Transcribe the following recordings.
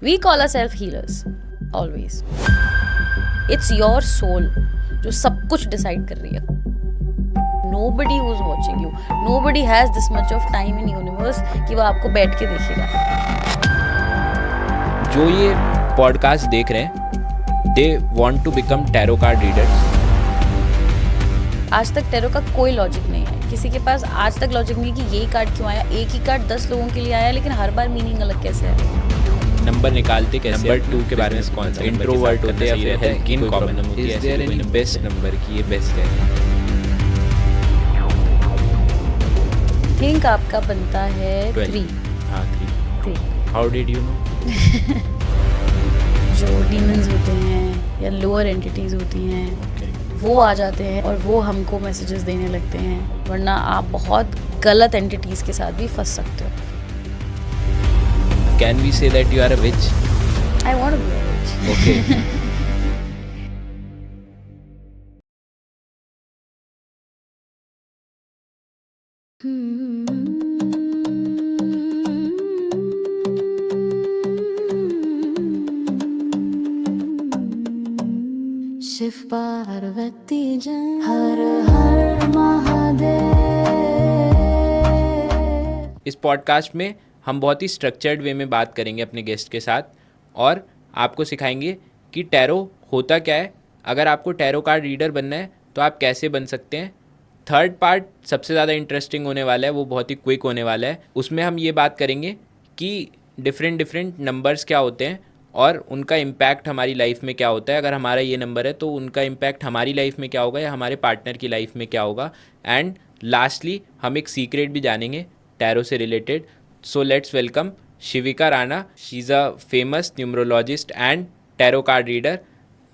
We call ourselves healers, always. It's your soul जो सब कुछ डिसाइड कर रही है. Nobody who's watching you, nobody has this much of time in universe कि वो आपको बैठ के देखेगा. जो ये पॉडकास्ट देख रहे हैं, they want to become tarot card readers. आज तक टैरो का कोई लॉजिक नहीं है. किसी के पास आज तक लॉजिक नहीं कि यही कार्ड क्यों आया. एक ही कार्ड 10 लोगों के लिए आया, लेकिन हर बार मीनिंग अलग कैसे है. नंबर निकालते कैसे? नंबर 2 के बारे में कौन सा इंट्रोवर्ट होते हैं या फिर किन कॉमन होती है? Is there any best number कि ये बेस्ट है? थिंक आपका बनता है 3. हाँ 3. How did you know? जो डीमंस होते हैं या लोअर एंटिटीज होती हैं, वो आ जाते हैं और वो हमको मैसेजेस देने लगते हैं. वरना आप बहुत गलत एंटिटीज के साथ भी फंस सकते हो. Can we say that you are a witch? I want to be a witch. Okay. Shiv Parvati जन हर हर महादेव. इस पॉडकास्ट में हम बहुत ही स्ट्रक्चर्ड वे में बात करेंगे अपने गेस्ट के साथ और आपको सिखाएंगे कि टैरो होता क्या है. अगर आपको टैरो कार्ड रीडर बनना है तो आप कैसे बन सकते हैं. थर्ड पार्ट सबसे ज़्यादा इंटरेस्टिंग होने वाला है, वो बहुत ही क्विक होने वाला है. उसमें हम ये बात करेंगे कि डिफरेंट नंबर्स क्या होते हैं और उनका इम्पैक्ट हमारी लाइफ में क्या होता है. अगर हमारा ये नंबर है तो उनका इम्पैक्ट हमारी लाइफ में क्या होगा या हमारे पार्टनर की लाइफ में क्या होगा. एंड लास्टली हम एक सीक्रेट भी जानेंगे टैरो से related. So let's welcome Shivika Rana. She's a famous numerologist and tarot card reader.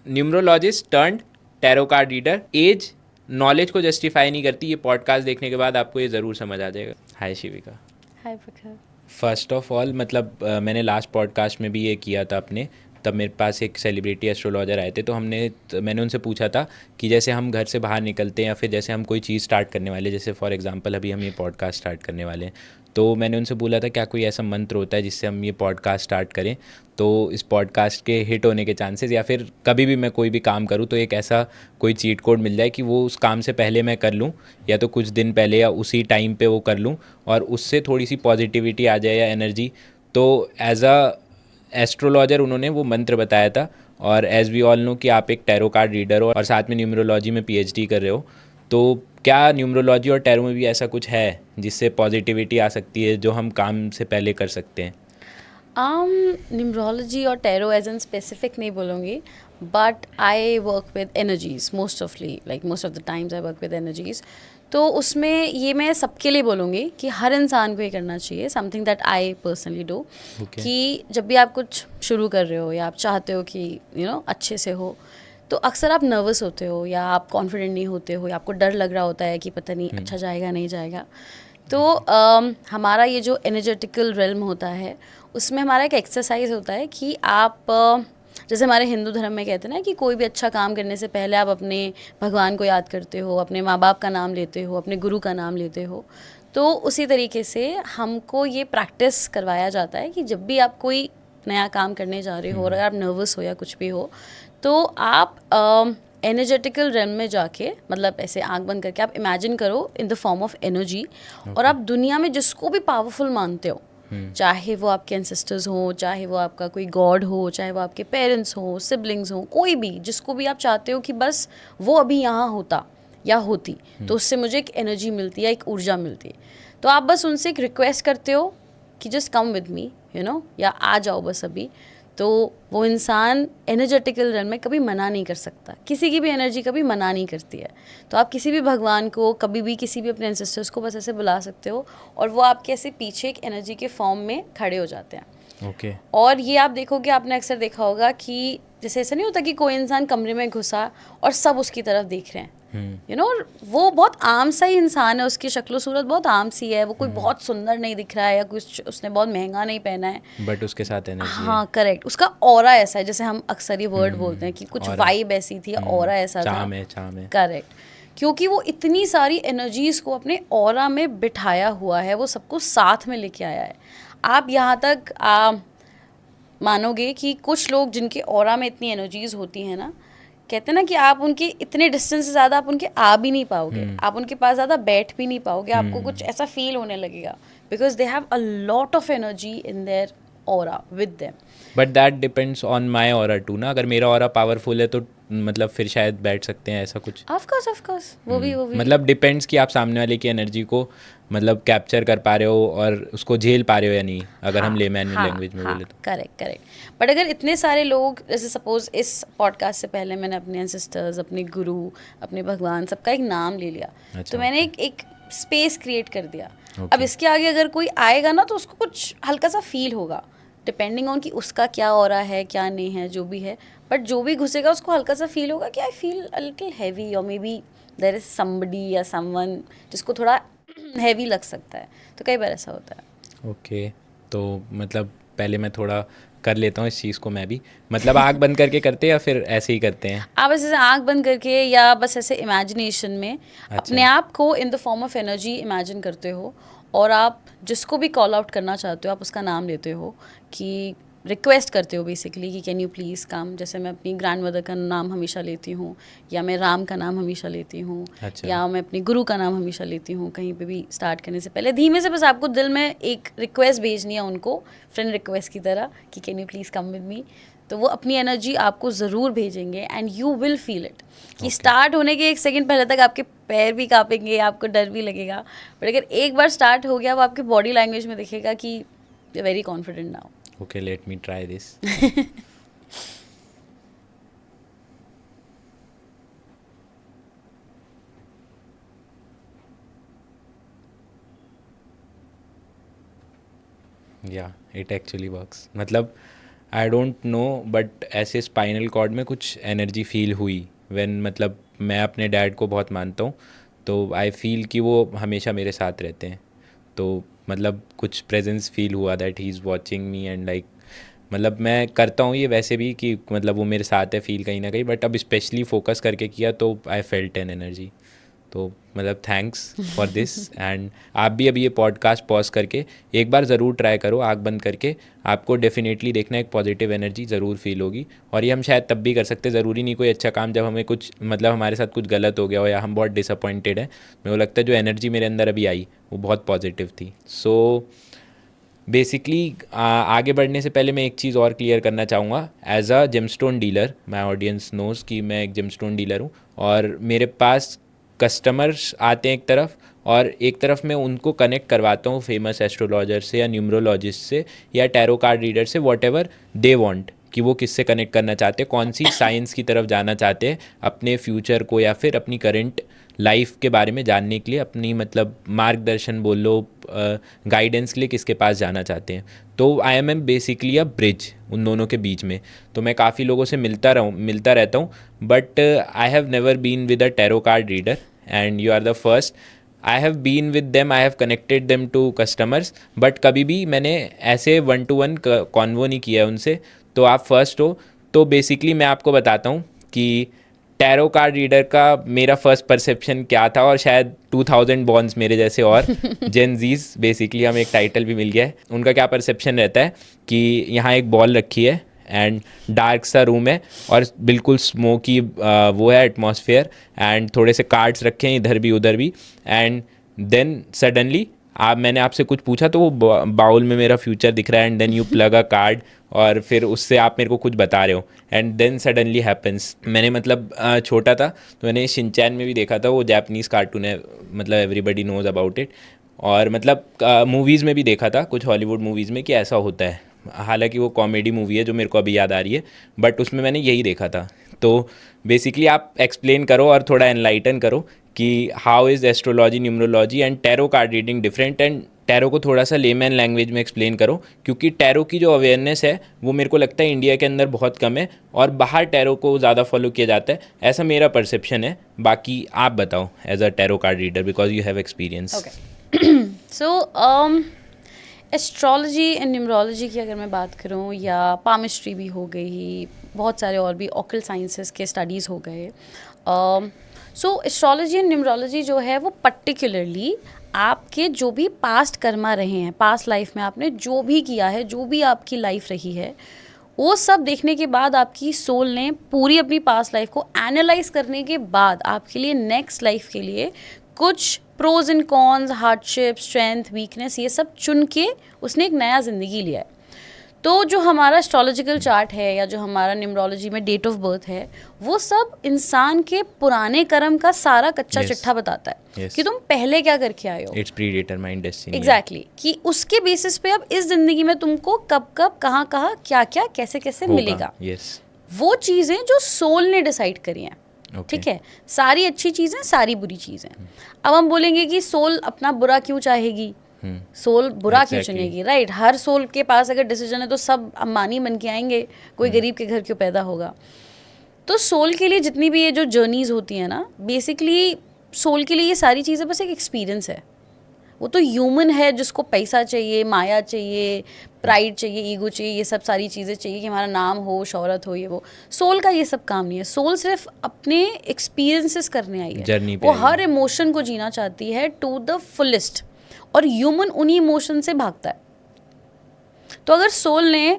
Numerologist turned tarot card reader. Age knowledge को जस्टिफाई नहीं करती. ये पॉडकास्ट देखने के बाद आपको ये ज़रूर समझ आ जाएगा. हाय शिविका. हाय प्रखर. फर्स्ट ऑफ ऑल मतलब मैंने लास्ट पॉडकास्ट में भी ये किया था अपने, तब मेरे पास एक सेलिब्रिटी एस्ट्रोलॉजर आए थे. तो मैंने उनसे पूछा था कि जैसे हम घर से बाहर निकलते हैं या फिर जैसे हम कोई चीज़ स्टार्ट करने वाले, जैसे फॉर एग्जांपल अभी हम ये पॉडकास्ट स्टार्ट करने वाले हैं, तो मैंने उनसे बोला था क्या कोई ऐसा मंत्र होता है जिससे हम ये पॉडकास्ट स्टार्ट करें तो इस पॉडकास्ट के हिट होने के चांसेस, या फिर कभी भी मैं कोई भी काम करूँ तो एक ऐसा कोई चीट कोड मिल जाए कि वो उस काम से पहले मैं कर लूँ या तो कुछ दिन पहले या उसी टाइम पे वो कर लूँ और उससे थोड़ी सी पॉजिटिविटी आ जाए या एनर्जी. तो एज अ एस्ट्रोलॉजर उन्होंने वो मंत्र बताया था. और एज़ वी ऑल नो कि आप एक टैरो कार्ड रीडर हो और साथ में न्यूमरोलॉजी में PhD कर रहे हो, तो क्या न्यूमरोलॉजी और टैरो में भी ऐसा कुछ है जिससे पॉजिटिविटी आ सकती है जो हम काम से पहले कर सकते हैं? न्यूमरोलॉजी और टैरो एज एन स्पेसिफिक नहीं बोलूँगी, but I work with energies most of the times I work with energies. तो उसमें ये मैं सबके लिए बोलूँगी कि हर इंसान को ये करना चाहिए. Something that I personally do कि जब भी आप कुछ शुरू कर रहे हो या आप चाहते हो कि अच्छे से हो, तो अक्सर आप नर्वस होते हो या आप कॉन्फिडेंट नहीं होते हो या आपको डर लग रहा होता है कि पता नहीं अच्छा जाएगा नहीं जाएगा. तो हमारा ये जो एनर्जेटिकल रेल्म होता है उसमें हमारा एक एक्सरसाइज होता है कि आप जैसे हमारे हिंदू धर्म में कहते हैं ना कि कोई भी अच्छा काम करने से पहले आप अपने भगवान को याद करते हो, अपने माँ बाप का नाम लेते हो, अपने गुरु का नाम लेते हो. तो उसी तरीके से हमको ये प्रैक्टिस करवाया जाता है कि जब भी आप कोई नया काम करने जा रहे हो और अगर आप नर्वस हो या कुछ भी हो, तो आप एनर्जेटिकल रेल्म में जाके, मतलब ऐसे आंख बंद करके आप इमेजिन करो in the form of energy. और आप दुनिया में जिसको भी पावरफुल मानते हो, चाहे वो आपके एंसेस्टर्स हो, चाहे वो आपका कोई गॉड हो, चाहे वो आपके पेरेंट्स हो, सिबलिंग्स हो, कोई भी जिसको भी आप चाहते हो कि बस वो अभी यहाँ होता या होती तो उससे मुझे एक एनर्जी मिलती है, एक ऊर्जा मिलती है. तो आप बस उनसे एक रिक्वेस्ट करते हो कि जस्ट कम विद मी या आ जाओ बस अभी. तो वो इंसान एनर्जेटिकल रन में कभी मना नहीं कर सकता. किसी की भी एनर्जी कभी मना नहीं करती है. तो आप किसी भी भगवान को कभी भी किसी भी अपने एंसेस्टर्स को बस ऐसे बुला सकते हो और वो आपके ऐसे पीछे एक एनर्जी के फॉर्म में खड़े हो जाते हैं. Okay. और ये आप देखोगे, आपने अक्सर देखा होगा कि जैसे ऐसा नहीं होता कि कोई इंसान कमरे में घुसा और सब उसकी तरफ देख रहे हैं. वो बहुत आम सा ही इंसान है, उसकी शक्लो सूरत बहुत आम सी है, वो कोई बहुत सुंदर नहीं दिख रहा है या कुछ उसने बहुत महंगा नहीं पहना है, बट उसके साथ एनर्जी. हाँ करेक्ट. उसका ऑरा ऐसा है, जैसे हम अक्सर ये वर्ड बोलते हैं कि कुछ वाइब ऐसी थी, ऑरा ऐसा था. चाम है. करेक्ट. क्योंकि वो इतनी सारी एनर्जीज को अपने ऑरा में बिठाया हुआ है, वो सबको साथ में लेके आया है. आप यहाँ तक मानोगे कि कुछ लोग जिनके ऑरा में इतनी एनर्जीज होती हैं ना, कहते हैं ना कि आप उनके इतने डिस्टेंस से ज़्यादा आप उनके आ भी नहीं पाओगे, आप उनके पास ज़्यादा बैठ भी नहीं पाओगे, आपको कुछ ऐसा फील होने लगेगा, because they have a lot of energy in their aura with them. But that depends on my aura too ना, अगर मेरा ऑरा पावरफुल है तो मतलब फिर शायद बैठ सकते हैं, ऐसा कुछ. ऑफ कोर्स वो भी मतलब डिपेंड्स कि आप सामने वाले की एनर्जी को मतलब कैप्चर कर पा रहे हो और उसको झेल पा रहे हो या नहीं, अगर हम लेमैन लैंग्वेज में बोले तो. करेक्ट. बट अगर इतने सारे लोग, जैसे सपोज इस पॉडकास्ट से पहले मैंने अपने एंसेस्टर्स, अपने गुरु, अपने भगवान, सबका एक नाम ले लिया. तो मैंने एक स्पेस क्रिएट कर दिया. अब इसके आगे अगर कोई आएगा ना तो उसको कुछ हल्का सा फील होगा, डिपेंडिंग ऑन कि उसका क्या हो रहा है, क्या नहीं है, जो भी है. बट जो भी घुसेगा उसको हल्का सा फील होगा कि I feel a little heavy, और maybe there is somebody या समवन जिसको थोड़ा हैवी लग सकता है. तो कई बार ऐसा होता है. ओके. तो मतलब पहले मैं थोड़ा कर लेता हूँ इस चीज़ को मैं भी, मतलब आँख बंद करके करते हैं या फिर ऐसे ही करते हैं? आप ऐसे आंख बंद करके या बस ऐसे इमेजिनेशन में अपने आप को in the form of energy imagine करते हो, और आप जिसको भी कॉल आउट करना चाहते हो आप उसका नाम लेते हो, कि रिक्वेस्ट करते हो बेसिकली कि कैन यू प्लीज़ कम. जैसे मैं अपनी ग्रैंड मदर का नाम हमेशा लेती हूँ, या मैं राम का नाम हमेशा लेती हूँ, अच्छा. या मैं अपनी गुरु का नाम हमेशा लेती हूँ. कहीं पे भी स्टार्ट करने से पहले धीमे से बस आपको दिल में एक रिक्वेस्ट भेजनी है उनको, फ्रेंड रिक्वेस्ट की तरह, कि can you please come with me. तो वो अपनी एनर्जी आपको ज़रूर भेजेंगे and you will feel it. कि स्टार्ट होने के 1 सेकंड पहले तक आपके पैर भी कांपेंगे, आपको डर भी लगेगा, बट अगर एक बार स्टार्ट हो गया वो आपके बॉडी लैंग्वेज में दिखेगा कि you are very confident now. Okay, let me try this. Yeah, it actually works. मतलब आई डोंट नो बट ऐसे स्पाइनल कॉर्ड में कुछ एनर्जी फील हुई व्हेन, मतलब मैं अपने डैड को बहुत मानता हूँ, तो आई फील कि वो हमेशा मेरे साथ रहते हैं. तो मतलब कुछ प्रेजेंस फील हुआ that he is watching me and like, मतलब मैं करता हूँ ये वैसे भी कि मतलब वो मेरे साथ है फील कहीं ना कहीं, बट अब स्पेशली फोकस करके किया तो आई फेल्ट एन एनर्जी. तो मतलब थैंक्स फॉर दिस. एंड आप भी अभी ये पॉडकास्ट पॉज करके एक बार ज़रूर ट्राई करो आँख बंद करके, आपको डेफिनेटली देखना एक पॉजिटिव एनर्जी ज़रूर फील होगी. और ये हम शायद तब भी कर सकते, ज़रूरी नहीं कोई अच्छा काम, जब हमें कुछ मतलब हमारे साथ कुछ गलत हो गया हो या हम बहुत डिसअपॉइंटेड हैं. मेरे को लगता है जो एनर्जी मेरे अंदर अभी आई वो बहुत पॉजिटिव थी. सो बेसिकली आगे बढ़ने से पहले मैं एक चीज़ और क्लियर करना चाहूँगा. As a gemstone dealer, my audience knows कि मैं एक जेमस्टोन डीलर हूँ, और मेरे पास कस्टमर्स आते हैं एक तरफ, और एक तरफ मैं उनको कनेक्ट करवाता हूँ फेमस एस्ट्रोलॉजर से या न्यूमरोलॉजिस्ट से या टैरो कार्ड रीडर से, वॉट एवर दे वॉन्ट, कि वो किससे कनेक्ट करना चाहते हैं, कौन सी साइंस की तरफ जाना चाहते हैं अपने फ्यूचर को या फिर अपनी करंट लाइफ के बारे में जानने के लिए, अपनी मतलब मार्गदर्शन बोल लो, गाइडेंस के लिए किसके पास जाना चाहते हैं. तो I am basically a bridge उन दोनों के बीच में. तो मैं काफ़ी लोगों से मिलता रहता हूँ, but I have never been with a tarot card reader and you are the first. I have been with them, I have connected them to customers, but कभी भी मैंने ऐसे 1-to-1 कॉन्वो नहीं किया है उनसे. तो आप फर्स्ट हो. तो बेसिकली मैं आपको बताता हूँ कि टैरो कार्ड रीडर का मेरा फर्स्ट परसेप्शन क्या था, और शायद 2000 बॉर्न्स मेरे जैसे और जेन जीज, बेसिकली हमें एक टाइटल भी मिल गया है, उनका क्या परसेप्शन रहता है कि यहाँ एक बॉल रखी है एंड डार्क सा रूम है और बिल्कुल स्मोकी वो है एटमॉस्फेयर, एंड थोड़े से कार्ड्स रखे हैं इधर भी उधर भी, एंड देन सडनली मैंने आपसे कुछ पूछा तो वो बाउल में मेरा फ्यूचर दिख रहा है, and then you plug a card और फिर उससे आप मेरे को कुछ बता रहे हो, एंड देन सडनली हैपन्स. मैंने मतलब छोटा था तो मैंने शिनचैन में भी देखा था, वो जापानीज़ कार्टून है, मतलब एवरीबडी नोज अबाउट इट, और मतलब मूवीज़ में भी देखा था कुछ हॉलीवुड मूवीज़ में कि ऐसा होता है. हालांकि वो कॉमेडी मूवी है जो मेरे को अभी याद आ रही है, बट उसमें मैंने यही देखा था. तो बेसिकली आप एक्सप्लेन करो और थोड़ा एनलाइटन करो कि how is astrology, numerology and tarot card reading different, and tarot को थोड़ा सा लेमैन लैंग्वेज में एक्सप्लेन करो, क्योंकि टैरो की जो अवेयरनेस है वो मेरे को लगता है इंडिया के अंदर बहुत कम है और बाहर टैरो को ज़्यादा फॉलो किया जाता है, ऐसा मेरा परसेप्शन है. बाकी आप बताओ as a tarot card reader, because you have experience. So astrology and numerology की अगर मैं बात करूं, या पामिस्ट्री भी हो गई, बहुत सारे और भी ऑकल्ट साइंसेस के स्टडीज़ हो गए. सो एस्ट्रोलॉजी एंड न्यूमरोलॉजी जो है वो पर्टिकुलरली आपके जो भी पास्ट कर्मा रहे हैं, पास्ट लाइफ में आपने जो भी किया है, जो भी आपकी लाइफ रही है, वो सब देखने के बाद आपकी सोल ने पूरी अपनी पास्ट लाइफ को एनालाइज करने के बाद आपके लिए नेक्स्ट लाइफ के लिए कुछ pros and cons, hardship, strength, weakness, ये सब चुन के उसने एक नया ज़िंदगी लिया है। तो जो हमारा एस्ट्रोलॉजिकल चार्ट है या जो हमारा न्यूमरोलॉजी में डेट ऑफ बर्थ है, वो सब इंसान के पुराने कर्म का सारा कच्चा Yes. चिट्ठा बताता है Yes. कि तुम पहले क्या करके आए हो। It's pre determined destiny. Exactly कि उसके बेसिस पे अब इस जिंदगी में तुमको कब कब कहाँ कहाँ क्या क्या कैसे कैसे मिलेगा। यस। वो चीज़ें जो सोल ने डिसाइड करी हैं। Okay. ठीक है, सारी अच्छी चीज़ें, सारी बुरी चीज़ें। अब हम बोलेंगे कि सोल अपना बुरा क्यों चाहेगी, सोल बुरा क्यों Exactly. चुनेगी, राइट। हर सोल के पास अगर डिसीजन है तो सब अंबानी बन के आएंगे, कोई गरीब के घर क्यों पैदा होगा। तो सोल के लिए जितनी भी ये जो जर्नीज होती हैं ना, बेसिकली सोल के लिए ये सारी चीज़ें बस एक एक्सपीरियंस है। वो तो ह्यूमन है जिसको पैसा चाहिए, माया चाहिए, प्राइड चाहिए, ईगो चाहिए, ये सब सारी चीज़ें चाहिए कि हमारा नाम हो, शोहरत हो, ये वो। सोल का ये सब काम नहीं है। सोल सिर्फ अपने एक्सपीरियंसेस करने आई है, जर्नी पे वो आई हर इमोशन को जीना चाहती है टू द फुलेस्ट, और ह्यूमन उन्हीं इमोशन से भागता है। तो अगर सोल ने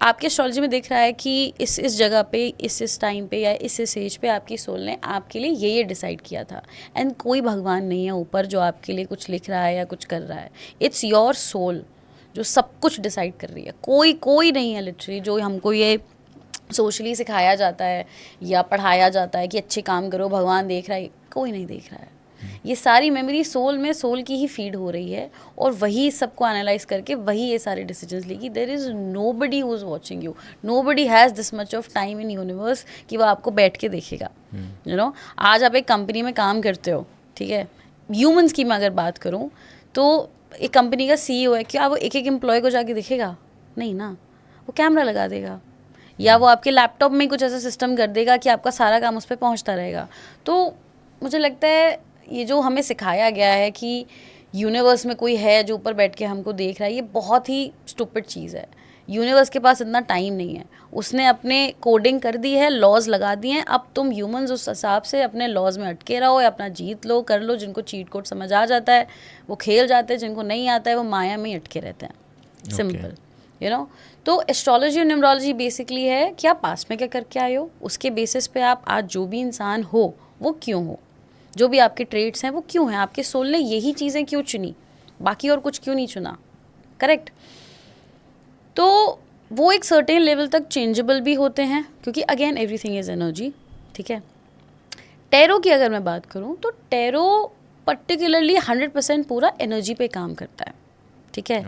आपके एस्ट्रोलॉजी में दिख रहा है कि इस जगह पे, इस टाइम पे या इस एज पे आपकी सोल ने आपके लिए ये डिसाइड किया था, एंड कोई भगवान नहीं है ऊपर जो आपके लिए कुछ लिख रहा है या कुछ कर रहा है। इट्स योर सोल जो सब कुछ डिसाइड कर रही है। कोई नहीं है लिटरली, जो हमको ये सोशली सिखाया जाता है या पढ़ाया जाता है कि अच्छे काम करो, भगवान देख रहा है, कोई नहीं देख रहा है। ये सारी मेमोरी सोल में सोल की ही फीड हो रही है, और वही सबको एनालाइज करके वही ये सारे डिसीजंस लेगी। There is nobody who is watching you, nobody has this much of time in universe कि वो आपको बैठ के देखेगा। यू नो, आज आप एक कंपनी में काम करते हो, ठीक है, ह्यूमंस की मैं अगर बात करूँ तो एक कंपनी का CEO है, क्या वो एक एक एम्प्लॉय को जाके देखेगा? नहीं ना, वो कैमरा लगा देगा या वो आपके लैपटॉप में कुछ ऐसा सिस्टम कर देगा कि आपका सारा काम उस पर पहुँचता रहेगा। तो मुझे लगता है ये जो हमें सिखाया गया है कि यूनिवर्स में कोई है जो ऊपर बैठ के हमको देख रहा है, ये बहुत ही स्टूपिड चीज़ है। यूनिवर्स के पास इतना टाइम नहीं है, उसने अपने कोडिंग कर दी है, लॉज लगा दिए हैं। अब तुम ह्यूमंस उस हिसाब से अपने लॉज में अटके रहो या अपना जीत लो, कर लो। जिनको चीट कोड समझ आ जाता है वो खेल जाते हैं, जिनको नहीं आता है वो माया में ही अटके रहते हैं। Simple, you know. तो एस्ट्रोलॉजी और न्यूमरोलॉजी बेसिकली है कि आप पास्ट में क्या करके आए हो, उसके बेसिस पे आप आज जो भी इंसान हो वो क्यों हो, जो भी आपके ट्रेड्स हैं वो क्यों हैं, आपके सोल ने यही चीज़ें क्यों चुनी, बाकी और कुछ क्यों नहीं चुना। करेक्ट। तो वो एक सर्टेन लेवल तक चेंजेबल भी होते हैं, क्योंकि अगेन एवरीथिंग इज़ एनर्जी। ठीक है। टैरो की अगर मैं बात करूं तो टैरो पर्टिकुलरली 100% पूरा एनर्जी पे काम करता है। ठीक है।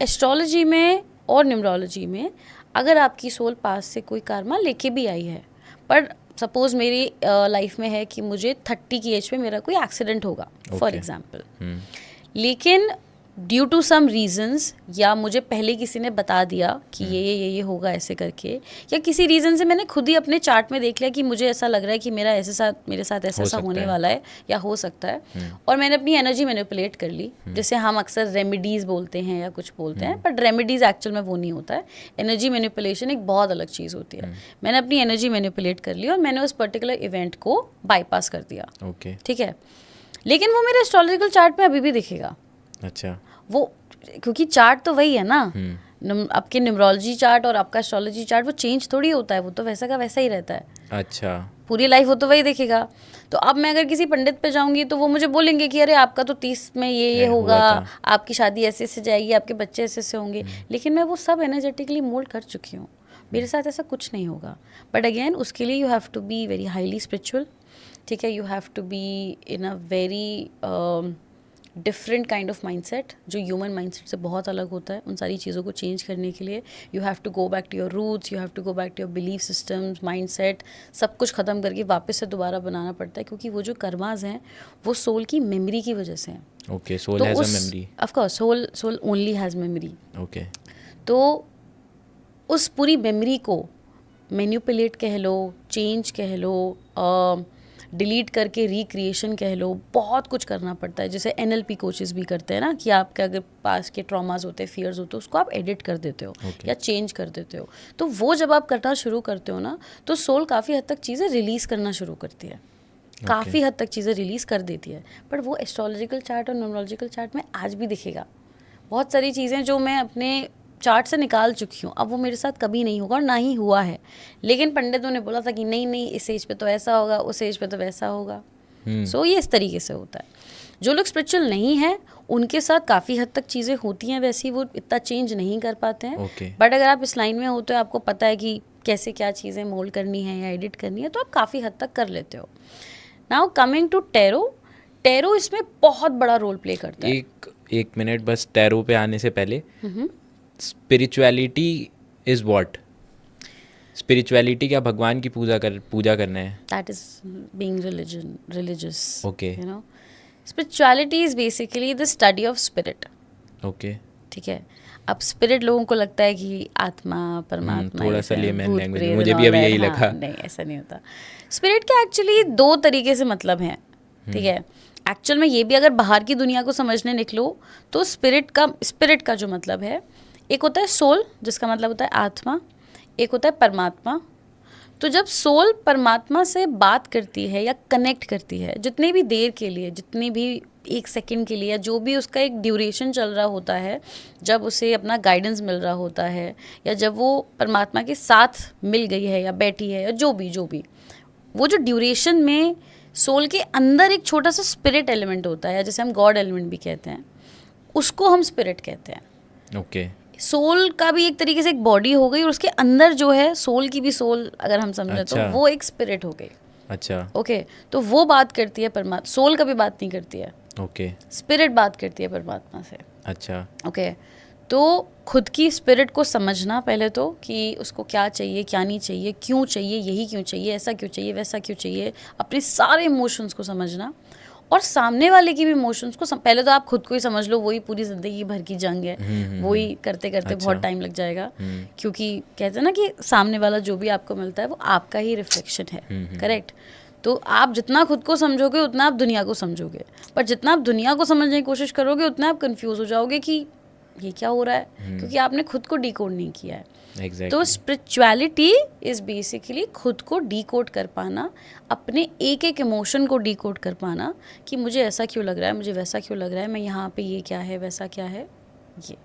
एस्ट्रोलॉजी में और न्यूमरोलॉजी में अगर आपकी सोल पास से कोई कर्मा लेके भी आई है, पर सपोज मेरी लाइफ में है कि मुझे 30 की एज पे मेरा कोई एक्सीडेंट होगा फॉर एग्जांपल, लेकिन ड्यू टू सम रीजंस, या मुझे पहले किसी ने बता दिया कि ये होगा ऐसे करके, या किसी रीज़न से मैंने खुद ही अपने चार्ट में देख लिया कि मुझे ऐसा लग रहा है कि मेरे साथ ऐसा होने वाला है या हो सकता है, और मैंने अपनी एनर्जी मैनिपुलेट कर ली। जैसे हम अक्सर रेमेडीज़ बोलते हैं या कुछ बोलते हैं, बट रेमेडीज़ एक्चुअल में वो नहीं होता है। एनर्जी मैनिपुलेशन एक बहुत अलग चीज़ होती है। मैंने अपनी एनर्जी मैनिपुलेट कर ली और मैंने उस पर्टिकुलर इवेंट को बाईपास कर दिया। ठीक है। लेकिन वो मेरे एस्ट्रोलॉजिकल चार्ट में अभी भी दिखेगा। अच्छा। वो क्योंकि चार्ट तो वही है ना, आपके न्यूमरोलॉजी चार्ट और आपका एस्ट्रोलॉजी चार्ट वो चेंज थोड़ी होता है, वो तो वैसा का वैसा ही रहता है। अच्छा। पूरी लाइफ वो तो वही देखेगा। तो अब मैं अगर किसी पंडित पे जाऊंगी तो वो मुझे बोलेंगे कि अरे आपका तो 30 में ये होगा, आपकी शादी ऐसे ऐसे जाएगी, आपके बच्चे ऐसे ऐसे होंगे। लेकिन मैं वो सब एनर्जेटिकली मोल्ड कर चुकी हूँ, मेरे साथ ऐसा कुछ नहीं होगा। बट अगेन उसके लिए you have to be very highly spiritual. ठीक है। You have to be in a very different kind of mindset, जो ह्यूमन माइंडसेट से बहुत अलग होता है। उन सारी चीज़ों को चेंज करने के लिए you have to go back to your roots, you have to go back to your belief systems, mindset, सब कुछ ख़त्म करके वापस से दोबारा बनाना पड़ता है, क्योंकि वो जो कर्माज हैं वो सोल की मेमोरी की वजह से हैं। Okay, soul has a memory. Of course soul only has memory. Okay. तो उस पूरी मेमोरी को मैनिपुलेट कह लो, चेंज कह लो, डिलीट करके रिक्रिएशन कह लो, बहुत कुछ करना पड़ता है। जैसे NLP कोचेस भी करते हैं ना, कि आपके अगर पास के ट्रॉमास होते हैं, फियर्स होते हैं, उसको आप एडिट कर देते हो या चेंज कर देते हो। तो वो जब आप करना शुरू करते हो ना, तो सोल काफ़ी हद तक चीज़ें रिलीज़ करना शुरू करती है, काफ़ी हद तक चीज़ें रिलीज़ कर देती है। पर वो एस्ट्रोलॉजिकल चार्ट और न्यूमरोलॉजिकल चार्ट में आज भी दिखेगा। बहुत सारी चीज़ें जो मैं अपने चार्ट से निकाल चुकी हूँ, अब वो मेरे साथ कभी नहीं होगा और ना ही हुआ है। लेकिन पंडितों ने बोला था कि नहीं नहीं, इस एज पे तो ऐसा होगा, उस एज पे तो वैसा होगा। सो ये इस तरीके से होता है। जो लोग स्पिरिचुअल नहीं हैं उनके साथ काफ़ी हद तक चीज़ें होती हैं वैसी, वो इतना चेंज नहीं कर पाते हैं। Okay. बट अगर आप इस लाइन में हो तो आपको पता है कि कैसे क्या चीज़ें मोल्ड करनी है या एडिट करनी है, तो आप काफ़ी हद तक कर लेते हो। Now coming to tarot, tarot इसमें बहुत बड़ा रोल प्ले करता है। एक मिनट बस, टैरो पे आने से पहले, स्पिरिचुअलिटी इज व्हाट? स्पिरिचुअलिटी क्या भगवान की पूजा करना है? That is being religious. Okay. You know, spirituality is basically the study of spirit. Okay, ठीक है। अब स्पिरिट लोगों को लगता है कि आत्मा, परमात्मा, थोड़ा ये सा सब, लेमैन भूत, लैंग्वेज, प्रेत मुझे and भी all अभी that। यही हाँ, लगा। नहीं, ऐसा नहीं होता। स्पिरिट के एक्चुअली दो तरीके से मतलब हैं, ठीक है। एक्चुअल में ये भी अगर बाहर की दुनिया को समझने निकलो तो स्पिरिट का जो मतलब है, एक होता है सोल जिसका मतलब होता है आत्मा, एक होता है परमात्मा। तो जब सोल परमात्मा से बात करती है या कनेक्ट करती है, जितनी भी देर के लिए, जितनी भी एक सेकंड के लिए, या जो भी उसका एक ड्यूरेशन चल रहा होता है, जब उसे अपना गाइडेंस मिल रहा होता है, या जब वो परमात्मा के साथ मिल गई है या बैठी है, या जो भी वो जो ड्यूरेशन में सोल के अंदर एक छोटा सा स्पिरिट एलिमेंट होता है, जैसे हम गॉड एलिमेंट भी कहते हैं, उसको हम स्पिरिट कहते हैं। ओके। सोल का भी एक तरीके से एक बॉडी हो गई, और उसके अंदर जो है सोल की भी सोल अगर हम समझें अच्छा। तो वो एक स्पिरिट हो गई। अच्छा, ओके, तो वो बात करती है परमात्मा, सोल कभी बात नहीं करती है, ओके, स्पिरिट बात करती है परमात्मा से। अच्छा, ओके, तो खुद की स्पिरिट को समझना पहले तो, कि उसको क्या चाहिए, क्या नहीं चाहिए, क्यों चाहिए, यही क्यों चाहिए, ऐसा क्यों चाहिए, वैसा क्यों चाहिए, अपने सारे इमोशंस को समझना, और सामने वाले की भी इमोशंस को पहले तो आप खुद को ही समझ लो, वही पूरी ज़िंदगी भर की जंग है, वही करते करते अच्छा। बहुत टाइम लग जाएगा। क्योंकि कहते हैं ना कि सामने वाला जो भी आपको मिलता है वो आपका ही रिफ्लेक्शन है, करेक्ट। तो आप जितना खुद को समझोगे उतना आप दुनिया को समझोगे, पर जितना आप दुनिया को समझने की कोशिश करोगे उतना आप कंफ्यूज हो जाओगे कि ये क्या हो रहा है, क्योंकि आपने खुद को डिकोड नहीं किया है। एग्जैक्टली। तो स्पिरिचुअलिटी इज़ बेसिकली खुद को डिकोड कर पाना, अपने एक एक इमोशन को डिकोड कर पाना, कि मुझे ऐसा क्यों लग रहा है, मुझे वैसा क्यों लग रहा है, मैं यहाँ पे ये क्या है, वैसा क्या है, ये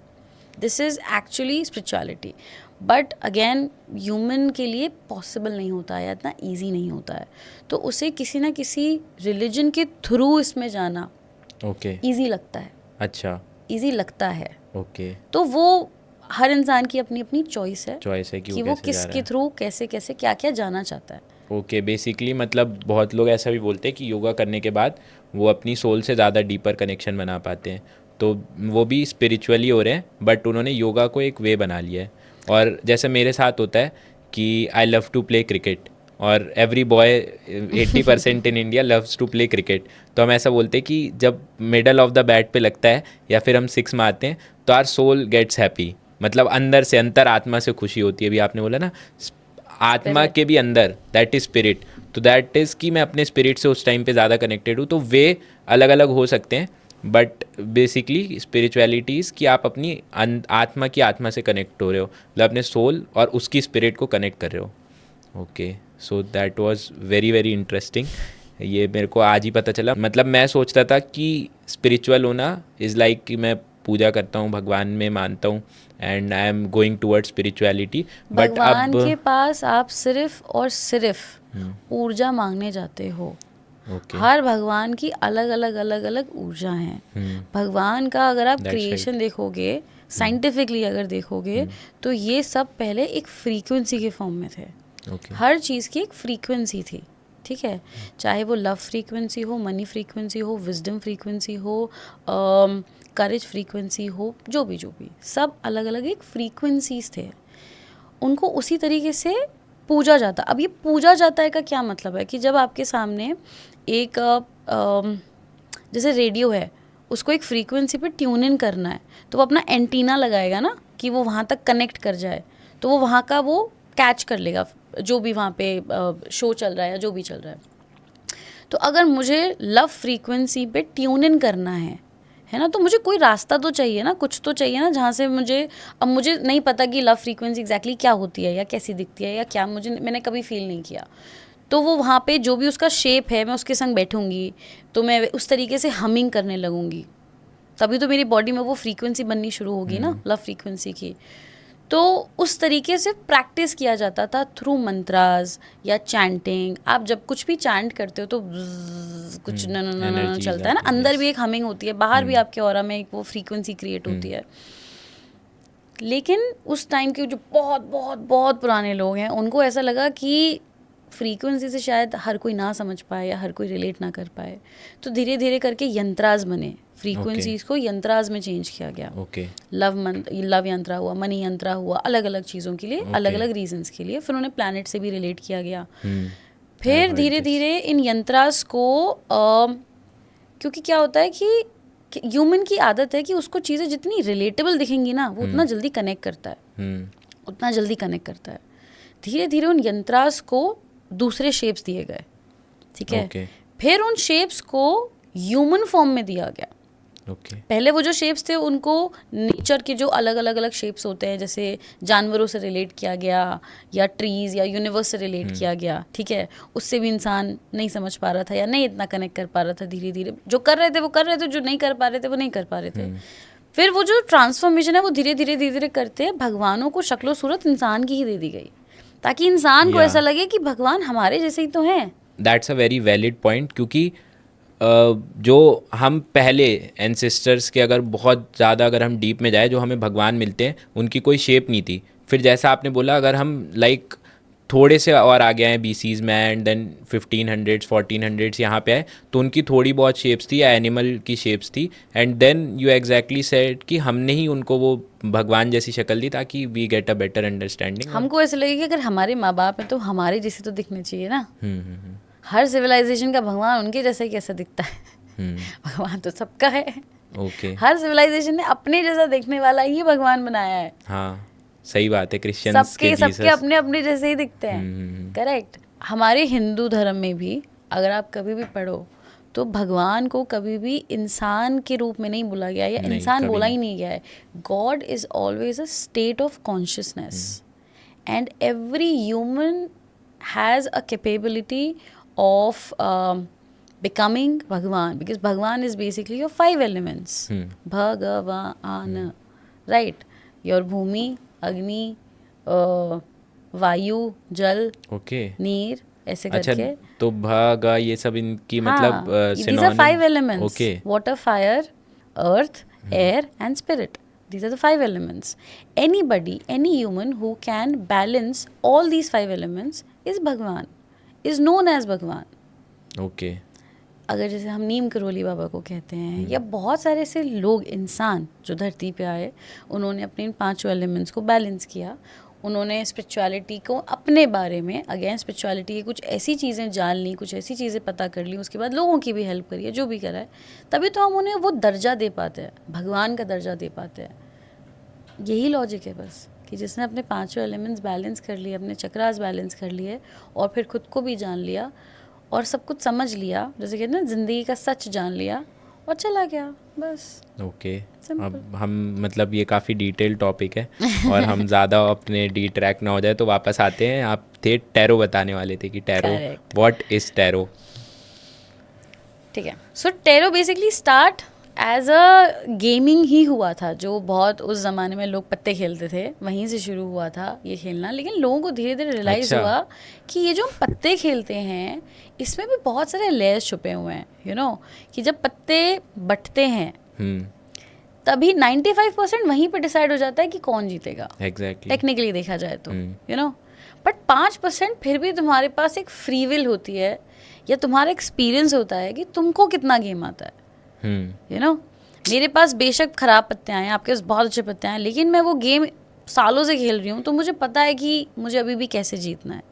this is actually spirituality. But again human के लिए पॉसिबल नहीं होता है, इतना ईजी नहीं होता है, तो उसे किसी ना किसी रिलीजन के थ्रू इसमें जाना ओके, ईजी लगता है, अच्छा, ईजी लगता है। ओके, तो वो हर इंसान की अपनी अपनी चॉइस है चॉइस है कि वो किसके थ्रू कैसे कैसे क्या क्या जाना चाहता है। ओके, बेसिकली मतलब बहुत लोग ऐसा भी बोलते हैं कि योगा करने के बाद वो अपनी सोल से ज़्यादा डीपर कनेक्शन बना पाते हैं, तो वो भी स्पिरिचुअली हो रहे हैं, बट उन्होंने योगा को एक वे बना लिया है। और जैसे मेरे साथ होता है कि I love to play cricket, और every boy 80% in India loves to play cricket, तो हम ऐसा बोलते हैं कि जब मिडल ऑफ द बैट पे लगता है या फिर हम सिक्स मारते हैं तो आर सोल गेट्स हैप्पी, मतलब अंदर से, अंतर आत्मा से खुशी होती है। अभी आपने बोला ना आत्मा के भी अंदर, दैट इज स्पिरिट, तो दैट इज़ कि मैं अपने स्पिरिट से उस टाइम पे ज़्यादा कनेक्टेड हूँ। तो वे अलग अलग हो सकते हैं, बट बेसिकली स्पिरिचुअलिटीज़ कि आप अपनी आत्मा की आत्मा से कनेक्ट हो रहे हो, मतलब अपने सोल और उसकी स्पिरिट को कनेक्ट कर रहे हो। Okay, so that was very very interesting, ये मेरे को आज ही पता चला। मतलब मैं सोचता था कि स्पिरिचुअल होना इज़ लाइक कि मैं पूजा करता हूँ, भगवान में मानता हूँ, and I am going towards spirituality, but भगवान अब के पास आप सिर्फ और सिर्फ ऊर्जा मांगने जाते हो। ओके, हर भगवान की अलग अलग अलग अलग ऊर्जा हैं। भगवान का अगर आप That's क्रिएशन देखोगे, साइंटिफिकली अगर देखोगे, तो ये सब पहले एक फ्रीक्वेंसी के फॉर्म में थे। ओके, हर चीज़ की एक फ्रीक्वेंसी थी, ठीक है, चाहे वो लव फ्रीक्वेंसी हो, मनी फ्रीक्वेंसी हो, विजडम फ्रीक्वेंसी हो, करेज फ्रीक्वेंसी हो, जो भी सब अलग अलग एक फ्रीक्वेंसीज थे, उनको उसी तरीके से पूजा जाता। अब ये पूजा जाता है का क्या मतलब है कि जब आपके सामने एक जैसे रेडियो है, उसको एक फ्रीक्वेंसी पे ट्यून इन करना है, तो वो अपना एंटीना लगाएगा ना कि वो वहाँ तक कनेक्ट कर जाए, तो वो वहाँ का वो कैच कर लेगा जो भी वहाँ पे शो चल रहा है या जो भी चल रहा है। तो अगर मुझे लव फ्रीक्वेंसी पे ट्यून इन करना है ना, तो मुझे कोई रास्ता तो चाहिए ना, कुछ तो चाहिए ना जहाँ से मुझे, अब मुझे नहीं पता कि लव फ्रीक्वेंसी एग्जैक्टली क्या होती है या कैसी दिखती है या क्या, मैंने कभी फील नहीं किया, तो वो वहाँ पे जो भी उसका शेप है, मैं उसके संग बैठूंगी तो मैं उस तरीके से हमिंग करने लगूंगी, तभी तो मेरी बॉडी में वो फ्रीक्वेंसी बननी शुरू होगी ना, लव फ्रीक्वेंसी की। तो उस तरीके से प्रैक्टिस किया जाता था थ्रू मंत्रास या चैंटिंग. आप जब कुछ भी चैंट करते हो तो कुछ न Energies चलता है ना, आती हैं, अंदर yes. भी एक हमिंग होती है, बाहर भी आपके ऑरा में एक वो फ्रीक्वेंसी क्रिएट होती है. लेकिन उस टाइम के जो बहुत बहुत बहुत पुराने लोग हैं उनको ऐसा लगा कि फ्रीक्वेंसी से शायद हर कोई ना समझ पाए या हर कोई रिलेट ना कर पाए, तो धीरे धीरे करके यंत्रास बने. फ्रीक्वेंसीज को यंत्रास में चेंज किया गया. ओके. लव यंत्रा हुआ, मनी यंत्रा हुआ, अलग अलग चीज़ों के लिए, अलग अलग रीजंस के लिए. फिर उन्हें प्लैनेट से भी रिलेट किया गया. फिर धीरे धीरे इन यंत्रास को क्योंकि क्या होता है कि ह्यूमन की आदत है कि उसको चीज़ें जितनी रिलेटेबल दिखेंगी ना वो उतना जल्दी कनेक्ट करता है, उतना जल्दी कनेक्ट करता है. धीरे धीरे उन यंत्रास को दूसरे शेप्स दिए गए. ठीक है. Okay. फिर उन शेप्स को ह्यूमन फॉर्म में दिया गया. ओके. पहले वो जो शेप्स थे उनको नेचर के जो अलग अलग अलग शेप्स होते हैं, जैसे जानवरों से रिलेट किया गया या ट्रीज या यूनिवर्स से रिलेट किया गया. ठीक है. उससे भी इंसान नहीं समझ पा रहा था या नहीं इतना कनेक्ट कर पा रहा था. धीरे धीरे जो कर रहे थे वो कर रहे थे, जो नहीं कर पा रहे थे वो नहीं कर पा रहे थे. फिर वो जो ट्रांसफॉर्मेशन है वो धीरे धीरे करते भगवानों को शक्लो सूरत इंसान की ही दे दी गई, ताकि इंसान को ऐसा लगे कि भगवान हमारे जैसे ही तो हैं. That's a very valid point, क्योंकि जो हम पहले एंसेस्टर्स के अगर बहुत ज़्यादा अगर हम डीप में जाए, जो हमें भगवान मिलते हैं उनकी कोई शेप नहीं थी. फिर जैसा आपने बोला, अगर हम लाइक थोड़े से और आगे आए बीसीज में एंड देन 1500s 1400s यहाँ पे आए, तो उनकी थोड़ी बहुत शेप्स थी या एनिमल की शेप्स थी. And then you exactly said कि हमने ही उनको वो भगवान जैसी शक्ल दी ताकि we get a better understanding. हमको ऐसा लगे कि अगर हमारे माँ बाप हैं तो हमारे जैसे तो दिखने चाहिए ना. हर सिविलाइजेशन का भगवान उनके जैसा ही कैसा दिखता है. भगवान तो सबका है. ओके. हर सिविलाइजेशन ने अपने जैसा देखने वाला ही भगवान बनाया है. हाँ, सही बात है. क्रिश्चियंस के सबके अपने अपने जैसे ही दिखते हैं. करेक्ट. हमारे हिंदू धर्म में भी अगर आप कभी भी पढ़ो तो भगवान को कभी भी इंसान के रूप में नहीं बोला गया या इंसान बोला ही नहीं गया है. God is always a state of consciousness and every human has a capability of becoming Bhagwan, because Bhagwan is basically your 5 elements. Bhagavan, right? Your Bhumi, Agni, Vayu, Jal, okay. नीर, ऐसे अच्छा, करके. तो भागा ये सब इनकी मतलब these are 5 elements. Okay. Water, fire, earth, air and spirit. These are the 5 elements. Anybody, any human who can balance all these 5 elements is Bhagwan. Is known as Bhagwan. Okay. अगर जैसे हम नीम करोली बाबा को कहते हैं या बहुत सारे ऐसे लोग, इंसान जो धरती पे आए, उन्होंने अपने इन 5 एलिमेंट्स को बैलेंस किया. उन्होंने स्पिरिचुअलिटी को अपने बारे में, अगेन स्पिरिचुअलिटी की कुछ ऐसी चीज़ें जान ली, कुछ ऐसी चीज़ें पता कर ली, उसके बाद लोगों की भी हेल्प करी है, जो भी करा है, तभी तो हम उन्हें वो दर्जा दे पाते हैं, भगवान का दर्जा दे पाते हैं. यही लॉजिक है बस, कि जिसने अपने 5 एलिमेंट्स बैलेंस कर लिए, अपने चक्रास बैलेंस कर लिए और फिर खुद को भी जान लिया और सब कुछ समझ लिया, जैसे कहते हैं ना ज़िंदगी का सच जान लिया और चला गया, बस. ओके. अब हम मतलब ये काफ़ी डिटेल टॉपिक है और हम ज़्यादा अपने डी ट्रैक ना हो जाए तो वापस आते हैं. आप थे टैरो बताने वाले थे कि टैरो, व्हाट इज़ टैरो? ठीक है. So tarot basically start as a gaming ही हुआ था, जो बहुत उस ज़माने में लोग पत्ते खेलते थे, वहीं से शुरू हुआ था ये खेलना. लेकिन लोगों को धीरे धीरे रियलाइज़ हुआ कि ये जो हम पत्ते खेलते हैं इसमें भी बहुत सारे लेयर्स छुपे हुए हैं. यू नो कि जब पत्ते बटते हैं तभी 95% वहीं पे डिसाइड हो जाता है कि कौन जीतेगा. एग्जैक्टली. टेक्निकली देखा जाए तो, यू नो. बट 5% फिर भी तुम्हारे पास एक फ्री विल होती है या तुम्हारा एक्सपीरियंस होता है कि तुमको कितना गेम आता है. यू नो, मेरे पास बेशक खराब पत्ते आए हैं, आपके पास बहुत अच्छे पत्ते आए हैं, लेकिन मैं वो गेम सालों से खेल रही हूँ तो मुझे पता है कि मुझे अभी भी कैसे जीतना है.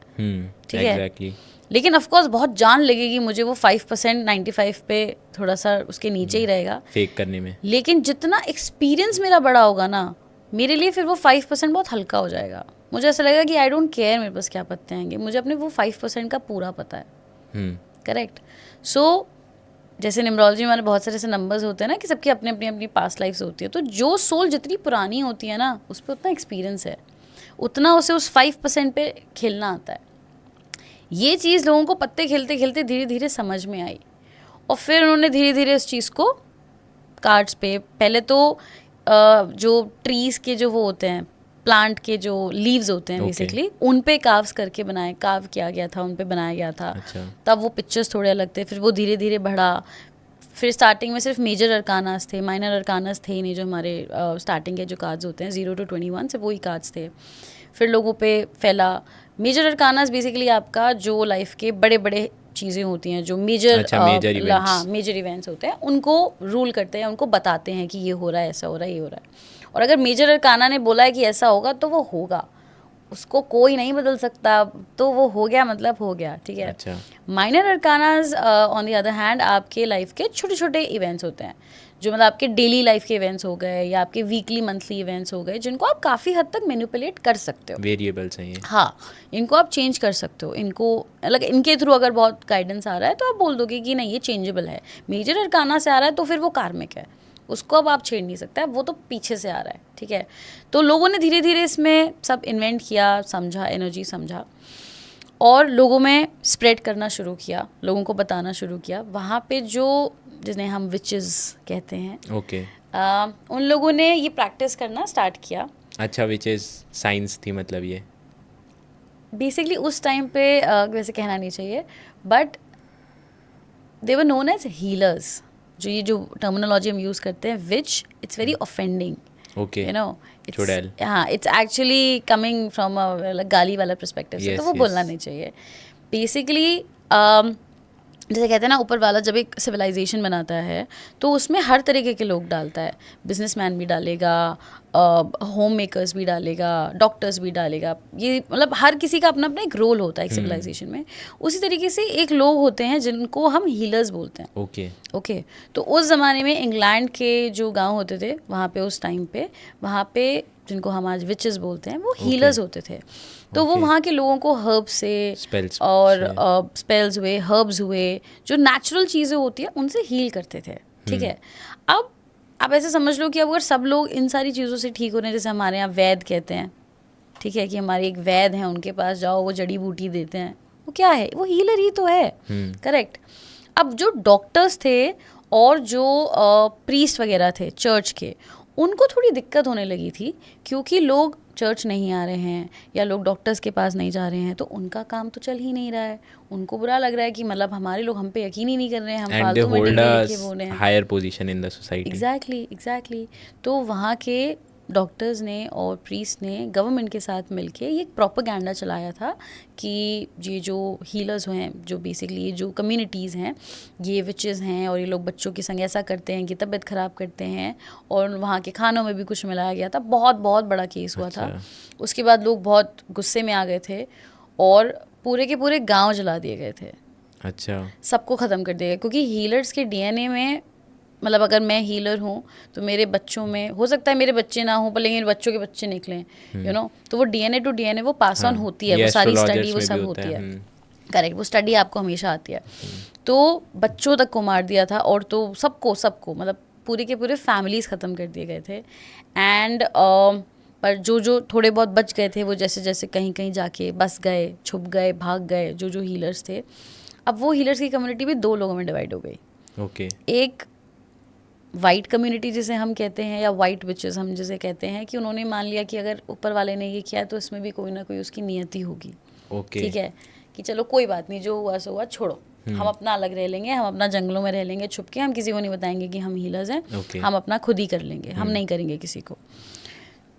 ठीक है. लेकिन ऑफ कोर्स बहुत जान लगेगी मुझे वो 5%, 95 पे थोड़ा सा उसके नीचे ही रहेगा फेक करने में. लेकिन जितना एक्सपीरियंस मेरा बड़ा होगा ना, मेरे लिए फिर वो 5% बहुत हल्का हो जाएगा. मुझे ऐसा लगेगा कि आई डोंट केयर मेरे पास क्या पत्ते आएंगे, मुझे अपने वो 5% का पूरा पता है. करेक्ट. सो जैसे न्यूमरोलॉजी में हमारे बहुत सारे ऐसे नंबर्स होते हैं ना कि सबकी अपनी अपनी अपनी पास्ट लाइफ्स होती है, तो जो सोल जितनी पुरानी होती है ना उस पर उतना एक्सपीरियंस है, उतना उसे उस 5% पे खेलना आता है. ये चीज़ लोगों को पत्ते खेलते खेलते धीरे धीरे समझ में आई और फिर उन्होंने धीरे धीरे इस चीज़ को कार्ड्स पे, पहले तो जो ट्रीज़ के जो वो होते हैं प्लांट के जो लीव्स होते हैं Okay. बेसिकली उन पे कार्व्स करके बनाए, कार्व किया गया था, उन पे बनाया गया था। अच्छा। तब वो पिक्चर्स थोड़े अलग थे, फिर वो धीरे धीरे बढ़ा। फिर स्टार्टिंग में सिर्फ मेजर अरकानास थे, माइनर अरकानास थे ही नहीं, जो हमारे स्टार्टिंग के जो कार्ड्स होते हैं 0 to 21 से वही कार्ड्स थे। फिर लोगों पे फैला। मेजर अरकानास बेसिकली आपका जो लाइफ के बड़े बड़े चीज़ें होती हैं, जो मेजर अच्छा, major events. हाँ मेजर इवेंट्स होते हैं, उनको रूल करते हैं, उनको बताते हैं कि ये हो रहा है, ऐसा हो रहा है, ये हो रहा है। और अगर मेजर अरकाना ने बोला है कि ऐसा होगा तो वो होगा, उसको कोई नहीं बदल सकता, तो वो हो गया मतलब हो गया, ठीक है। अच्छा। Minor arcana on the other hand आपके लाइफ के छोटे छोटे इवेंट्स होते हैं, जो मतलब आपके डेली लाइफ के इवेंट्स हो गए या आपके वीकली मंथली इवेंट्स हो गए, जिनको आप काफ़ी हद तक मैनिपुलेट कर सकते हो। वेरिएबल्स हैं ये। हाँ, इनको आप चेंज कर सकते हो। इनको मतलब इनके थ्रू अगर बहुत गाइडेंस आ रहा है तो आप बोल दोगे कि नहीं ये चेंजेबल है। मेजर अरकाना से आ रहा है तो फिर वो कार्मिक है, उसको अब आप छेड़ नहीं सकते, वो तो पीछे से आ रहा है, ठीक है। तो लोगों ने धीरे धीरे इसमें सब इन्वेंट किया, समझा, एनर्जी समझा, और लोगों में स्प्रेड करना शुरू किया, लोगों को बताना शुरू किया। वहाँ पे जो जिन्हें हम विचेस कहते हैं, ओके। उन लोगों ने ये प्रैक्टिस करना स्टार्ट किया। अच्छा, विच इज़ साइंस थी मतलब ये। बेसिकली उस टाइम पे वैसे कहना नहीं चाहिए, but they were known as healers. जो टर्मिनोलॉजी हम यूज़ करते हैं, witch it's very offending, okay. You know. चुड़ैल। हाँ, इट्स एक्चुअली कमिंग फ्रॉम गाली वाला पर्सपेक्टिव से, तो Yes, वो yes. बोलना नहीं चाहिए। बेसिकली जैसे कहते हैं ना, ऊपर वाला जब एक सिविलाइजेशन बनाता है तो उसमें हर तरीके के लोग डालता है। बिजनेसमैन भी डालेगा, होम मेकर्स भी डालेगा, डॉक्टर्स भी डालेगा। ये मतलब हर किसी का अपना अपना एक रोल होता है एक सिविलाइजेशन में। उसी तरीके से एक लोग होते हैं जिनको हम हीलर्स बोलते हैं। ओके। ओके, तो उस ज़माने में इंग्लैंड के जो गांव होते थे वहाँ पे, उस टाइम पे वहाँ पे जिनको हम आज विचेस बोलते हैं, वो हीलर्स होते थे। तो वो Okay. वहाँ के लोगों को हर्ब से Spells और स्पेल्स हुए, हर्ब्स हुए, जो नेचुरल चीज़ें होती हैं उनसे हील करते थे, ठीक है। अब आप ऐसे समझ लो कि अब अगर सब लोग इन सारी चीज़ों से ठीक हो रहे हैं, जैसे हमारे यहाँ वैद कहते हैं, ठीक है, कि हमारे एक वैद हैं, उनके पास जाओ, वो जड़ी बूटी देते हैं, वो क्या है, वो हीलर ही तो है, करेक्ट। अब जो डॉक्टर्स थे और जो प्रीस्ट वगैरह थे चर्च के, उनको थोड़ी दिक्कत होने लगी थी, क्योंकि लोग चर्च नहीं आ रहे हैं या लोग डॉक्टर्स के पास नहीं जा रहे हैं, तो उनका काम तो चल ही नहीं रहा है। उनको बुरा लग रहा है कि मतलब हमारे लोग हम पे यकीन ही नहीं कर रहे हैं, हम एंड दे फालतू में होल्ड डिग्री लिखे बोल रहे अ हैं। Higher position in the society. Exactly. तो वहाँ के डॉक्टर्स ने और प्रीस्ट ने गवर्नमेंट के साथ मिलके ये प्रोपेगेंडा चलाया था कि ये जो हीलर्स हैं, जो बेसिकली जो कम्युनिटीज़ हैं, ये विचेस हैं और ये लोग बच्चों के संग ऐसा करते हैं कि तबीयत ख़राब करते हैं, और वहाँ के खानों में भी कुछ मिलाया गया था। बहुत बहुत बड़ा केस हुआ था। उसके बाद लोग बहुत गुस्से में आ गए थे और पूरे के पूरे गांव जला दिए गए थे। अच्छा। सबको ख़त्म कर दिया गया, क्योंकि हीलर्स के डीएनए में, मतलब अगर मैं हीलर हूँ तो मेरे बच्चों में, हो सकता है मेरे बच्चे ना हों पर लेकिन बच्चों के बच्चे निकलें, यू नो, तो वो डीएनए टू डीएनए वो पास ऑन होती है, वो सारी स्टडी वो सब होती है, करेक्ट, वो स्टडी आपको हमेशा आती है। तो बच्चों तक को मार दिया था, और तो सबको मतलब पूरे के पूरे फैमिलीज ख़त्म कर दिए गए थे। एंड पर जो थोड़े बहुत बच गए थे, वो जैसे जैसे कहीं कहीं जाके बस गए, छुप गए, भाग गए, जो हीलर्स थे। अब वो हीलर्स की कम्युनिटी भी दो लोगों में डिवाइड हो गई। ओके। एक वाइट कम्युनिटी जिसे हम कहते हैं, या वाइट विचेस हम जिसे कहते हैं, कि उन्होंने मान लिया कि अगर ऊपर वाले ने ये किया तो इसमें भी कोई ना कोई उसकी नियति होगी। ओके। ठीक है, कि चलो कोई बात नहीं, जो हुआ सो हुआ, छोड़ो, हम अपना अलग रह लेंगे, हम अपना जंगलों में रह लेंगे छुप के, हम किसी को नहीं बताएंगे कि हम हीलर्स हैं, हम अपना खुद ही कर लेंगे, हम नहीं करेंगे किसी को।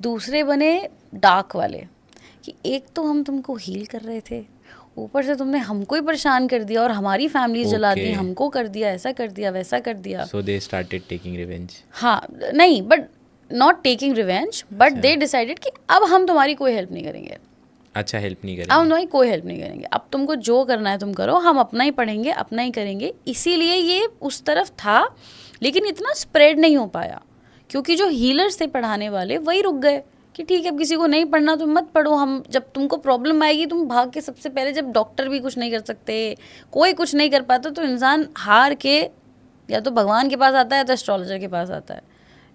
दूसरे बने डार्क वाले, कि एक तो हम तुमको हील कर रहे थे, ऊपर से तुमने हमको ही परेशान कर दिया और हमारी फैमिली जला दी, हमको कर दिया, ऐसा कर दिया, वैसा कर दिया। सो दे स्टार्टेड टेकिंग रिवेंज। हाँ, नहीं, but not taking revenge, but they decided कि अब हम तुम्हारी कोई हेल्प नहीं करेंगे। अच्छा, हेल्प नहीं अब हम करेंगे। तुम्हारी कोई हेल्प नहीं करेंगे, अब तुमको जो करना है तुम करो, हम अपना ही पढ़ेंगे, अपना ही करेंगे। इसीलिए ये उस तरफ था, लेकिन इतना स्प्रेड नहीं हो पाया, क्योंकि जो हीलर्स थे पढ़ाने वाले, वही रुक गए कि ठीक है, अब किसी को नहीं पढ़ना तो मत पढ़ो, हम जब तुमको प्रॉब्लम आएगी तुम भाग के, सबसे पहले जब डॉक्टर भी कुछ नहीं कर सकते, कोई कुछ नहीं कर पाता, तो इंसान हार के या तो भगवान के पास आता है, तो एस्ट्रोलॉजर के पास आता है,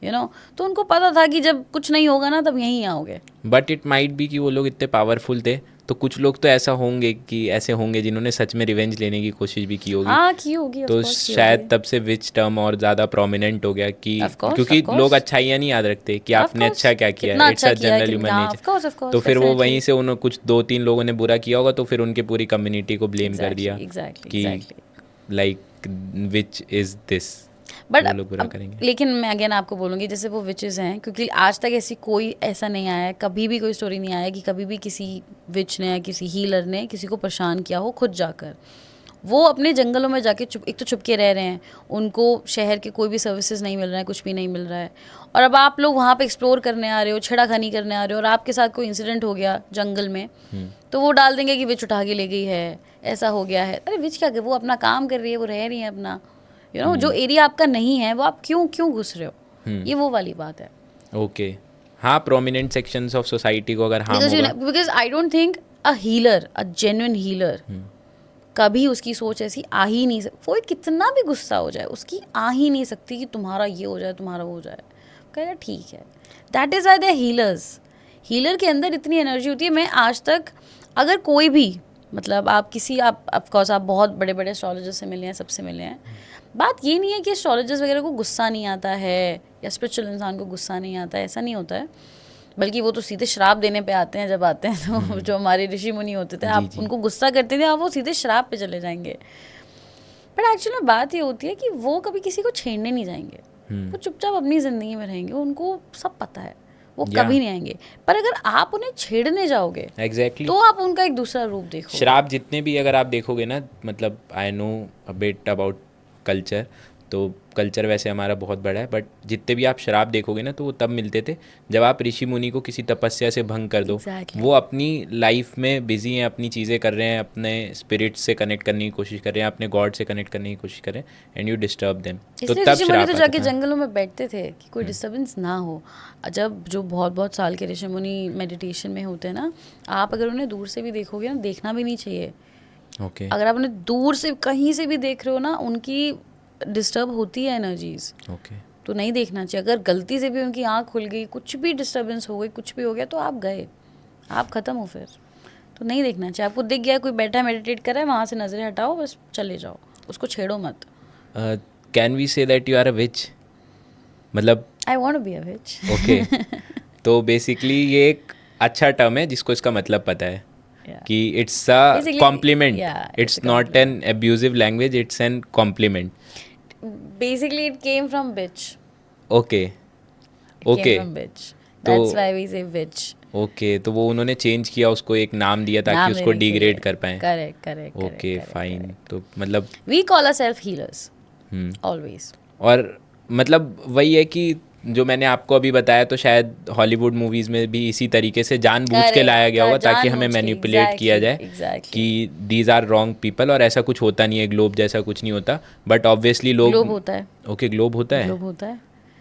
यू नो। तो उनको पता था कि जब कुछ नहीं होगा ना, तब यहीं आओगे। बट इट माइट बी कि वो लोग इतने पावरफुल थे तो कुछ लोग तो ऐसा होंगे कि ऐसे होंगे जिन्होंने सच में रिवेंज लेने की कोशिश भी की होगी, हाँ की होगी, of तो course की शायद होगी। तब से विच टर्म और ज़्यादा प्रोमिनेंट हो गया कि Of course, क्योंकि of course. लोग अच्छाइयाँ नहीं याद रखते कि Of आपने course, अच्छा क्या किया कितना है, इट्स अच्छा अ किया है, जनरल ह्यूमन हाँ, नेचर। of course, of तो course, फिर वो definitely. वहीं से उन्होंने कुछ 2-3 लोगों ने बुरा किया होगा, तो फिर उनके पूरी कम्युनिटी को ब्लेम कर दिया Exactly, कि exactly. Like which is this, but वो लोग बुरा करेंगे। लेकिन मैं अगेन आपको बोलूँगी जैसे वो विचेस हैं, क्योंकि आज तक ऐसी कोई ऐसा नहीं आया है, कभी भी कोई स्टोरी नहीं आया कि कभी भी किसी विच ने या किसी हीलर ने किसी को परेशान किया हो खुद जाकर। वो अपने जंगलों में जाके एक तो छुप के रह रहे हैं, उनको शहर के कोई भी सर्विसेज नहीं मिल रहा है, कुछ भी नहीं मिल रहा है, और अब आप लोग वहाँ पे एक्सप्लोर करने आ रहे हो, छेड़ाखानी करने आ रहे हो, और आपके साथ कोई इंसिडेंट हो गया जंगल में, तो वो डाल देंगे कि विच उठा के ले गई है, ऐसा हो गया है। अरे विच क्या कर, वो अपना काम कर रही है, वो रह रही है अपना, जो एरिया आपका नहीं है वो आप क्यों घुस रहे हो, ये वो वाली बात है। ओके, हाँ, प्रोमिनेंट सेक्शंस ऑफ सोसाइटी को अगर हार्म होगा, because I don't think a healer, a genuine healer, कभी उसकी सोच ऐसी आ ही नहीं सकती, कोई कितना भी गुस्सा हो जाए उसकी आ ही नहीं सकती कि तुम्हारा ये हो जाए, तुम्हारा वो हो जाए, कहेगा ठीक है। That is why they healers. Healer के अंदर इतनी एनर्जी होती है। मैं आज तक अगर कोई भी मतलब आप किसी आप ऑफकोर्स आप बहुत बड़े बड़े एस्ट्रोलॉजर से मिले हैं, सबसे मिले हैं, बात ये नहीं है कि एस्ट्रोलॉजर्स वगैरह को गुस्सा नहीं आता है या स्पिरिचुअल इंसान को गुस्सा नहीं आता है, ऐसा नहीं होता है, बल्कि वो तो सीधे श्राप देने पे आते हैं। जब आते हैं तो जो हमारे ऋषि मुनि होते थे, आप उनको गुस्सा करते थे, आप वो सीधे श्राप पे चले जाएंगे। बट एक्चुअली बात ये होती है कि वो कभी किसी को छेड़ने नहीं जाएंगे, वो चुपचाप अपनी ज़िंदगी में रहेंगे, उनको सब पता है, वो कभी नहीं आएंगे। पर अगर आप उन्हें छेड़ने जाओगे एग्जैक्टली, तो आप उनका एक दूसरा रूप देखोगे। श्राप जितने भी अगर आप देखोगे ना, मतलब I know a bit about culture, तो कल्चर वैसे हमारा बहुत बड़ा है, बट जितने भी आप श्राप देखोगे ना, तो वो तब मिलते थे जब आप ऋषि मुनि को किसी तपस्या से भंग कर दो। Exactly. वो अपनी लाइफ में बिजी हैं, अपनी चीज़ें कर रहे हैं, अपने स्पिरिट से कनेक्ट करने की कोशिश कर रहे हैं, अपने गॉड से कनेक्ट करने की कोशिश कर रहे हैं, एंड यू डिस्टर्ब देम, तो इसलिए तब ऋषि मुनि श्राप तो आता जाके था। जंगलों में बैठते थे कि कोई डिस्टर्बेंस ना हो। जब जो बहुत बहुत साल के ऋषि मुनि मेडिटेशन में होते हैं ना, आप अगर उन्हें दूर से भी देखोगे ना, देखना भी नहीं चाहिए। ओके, अगर आप उन्हें दूर से कहीं से भी देख रहे हो ना, उनकी डिस्टर्ब होती है एनर्जीज, ओके, तो नहीं देखना चाहिए। अगर गलती से भी उनकी आँख खुल गई, कुछ भी डिस्टर्बेंस हो गई, कुछ भी हो गया, तो आप गए, आप ख़त्म हो फिर। तो नहीं देखना चाहिए। आपको दिख गया कोई बैठा है मेडिटेट कर रहा है, वहाँ से नज़रें हटाओ, बस चले जाओ, उसको छेड़ो मत। Can we say that you are a witch? मतलब I want to be a witch. Okay, तो बेसिकली ये एक अच्छा टर्म है जिसको इसका मतलब पता है कि it's a Basically, compliment, yeah, it's it's a not an abusive language, it's an compliment. Basically, it came from bitch. Okay, It okay, came from bitch. That's why we say bitch. Okay, तो वो उन्होंने change किया, उसको एक नाम दिया ताकि नाम उसको देने के डिग्रेड लिए। कर पाएँ। Correct, correct, correct, okay, correct, fine, correct. तो मतलब We call ourselves healers. Always. और मतलब वही है कि जो मैंने आपको अभी बताया, तो शायद हॉलीवुड मूवीज़ में भी इसी तरीके से जानबूझ के Correct, लाया गया होगा ताकि हमें जानबूझ के, मैनिपुलेट किया जाए exactly. कि दीज आर रॉन्ग पीपल, और ऐसा कुछ होता नहीं है, ग्लोब जैसा कुछ नहीं होता, बट ऑब्वियसली लोग ग्लोब होता है, ओके, ग्लोब होता है, ग्लोब होता है।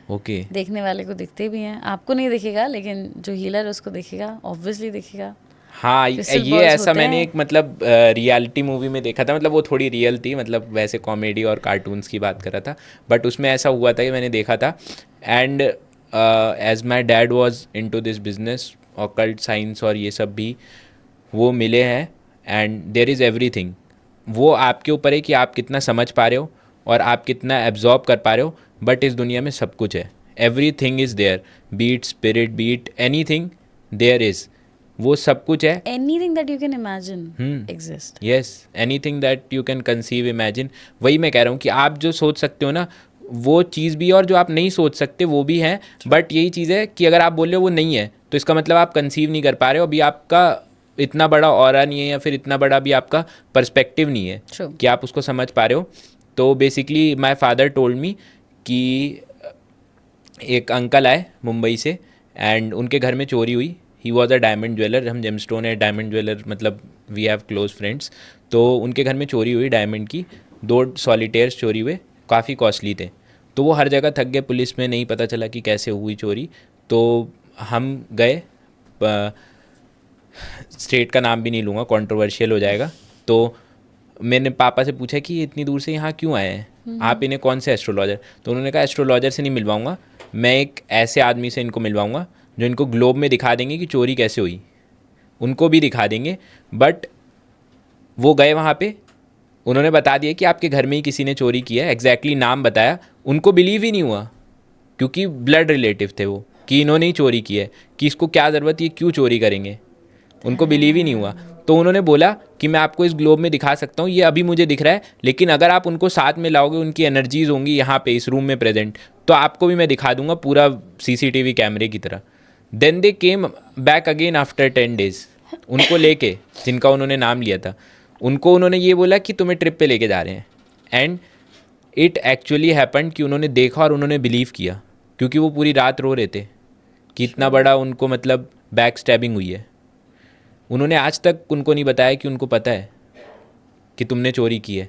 ओके, देखने वाले को दिखते भी हैं, आपको नहीं दिखेगा, लेकिन जो हीलर है उसको दिखेगा, ऑब्वियसली दिखेगा। हाँ, Crystal ये balls ऐसा होते मैंने हैं। एक मतलब रियलिटी मूवी में देखा था, मतलब वो थोड़ी रियल थी, मतलब वैसे कॉमेडी और कार्टून्स की बात कर रहा था, बट उसमें ऐसा हुआ था कि मैंने देखा था, and as my dad was into this business, occult science और ये सब भी वो मिले हैं, एंड देयर इज़ एवरीथिंग। वो आपके ऊपर है कि आप कितना समझ पा रहे हो और आप कितना एब्जॉर्ब कर पा रहे हो, बट इस दुनिया में सब कुछ है, everything is there, be it spirit, be it anything, there is, वो सब कुछ है। Anything that you can imagine exist. Yes, any thing that you can conceive, imagine. वही मैं कह रहा हूँ कि आप जो सोच सकते हो ना, वो चीज़ भी है, और जो आप नहीं सोच सकते वो भी है, बट यही चीज़ है कि अगर आप बोल रहे हो वो नहीं है, तो इसका मतलब आप कंसीव नहीं कर पा रहे हो, अभी आपका इतना बड़ा ऑरा नहीं है, या फिर इतना बड़ा भी आपका पर्सपेक्टिव नहीं है True. कि आप उसको समझ पा रहे हो। तो basically my father told me कि एक अंकल आए मुंबई से, एंड उनके घर में चोरी हुई। He was a diamond jeweller, हम जेमस्टोन है डायमंड ज्वेलर, मतलब वी हैव क्लोज फ्रेंड्स। तो उनके घर में चोरी हुई डायमंड की, 2 सॉलिटेयर्स चोरी हुए, काफ़ी कॉस्टली थे। तो वो हर जगह थक गए, पुलिस में नहीं पता चला कि कैसे हुई चोरी। तो हम गए, स्टेट का नाम भी नहीं लूँगा, कंट्रोवर्शियल हो जाएगा। तो मैंने पापा से पूछा कि इतनी दूर से यहाँ क्यों आए हैं, आप इन्हें कौन से एस्ट्रोलॉजर? तो उन्होंने कहा एस्ट्रोलॉजर से नहीं मिलवाऊंगा, मैं एक ऐसे आदमी से इनको मिलवाऊंगा जो इनको ग्लोब में दिखा देंगे कि चोरी कैसे हुई। उनको भी दिखा देंगे। बट वो गए वहाँ पे, उन्होंने बता दिया कि आपके घर में ही किसी ने चोरी किया है, एग्जैक्टली नाम बताया, उनको बिलीव ही नहीं हुआ क्योंकि ब्लड रिलेटिव थे वो, कि इन्होंने ही चोरी की है, कि इसको क्या ज़रूरत, ये क्यों चोरी करेंगे, उनको बिलीव ही नहीं हुआ। तो उन्होंने बोला कि मैं आपको इस ग्लोब में दिखा सकता हूँ, ये अभी मुझे दिख रहा है, लेकिन अगर आप उनको साथ में लाओगे, उनकी एनर्जीज होंगी यहाँ पे इस रूम में प्रेजेंट, तो आपको भी मैं दिखा दूंगा पूरा सीसीटीवी कैमरे की तरह। Then they came back again after 10 days, उनको लेके, जिनका उन्होंने नाम लिया था, उनको उन्होंने ये बोला कि तुम्हें ट्रिप पे लेके जा रहे हैं। एंड इट एक्चुअली हैपेंड कि उन्होंने देखा और उन्होंने बिलीव किया, क्योंकि वो पूरी रात रो रहे थे कि इतना बड़ा उनको मतलब बैक स्टैबिंग हुई है। उन्होंने आज तक उनको नहीं बताया कि उनको पता है कि तुमने चोरी की है।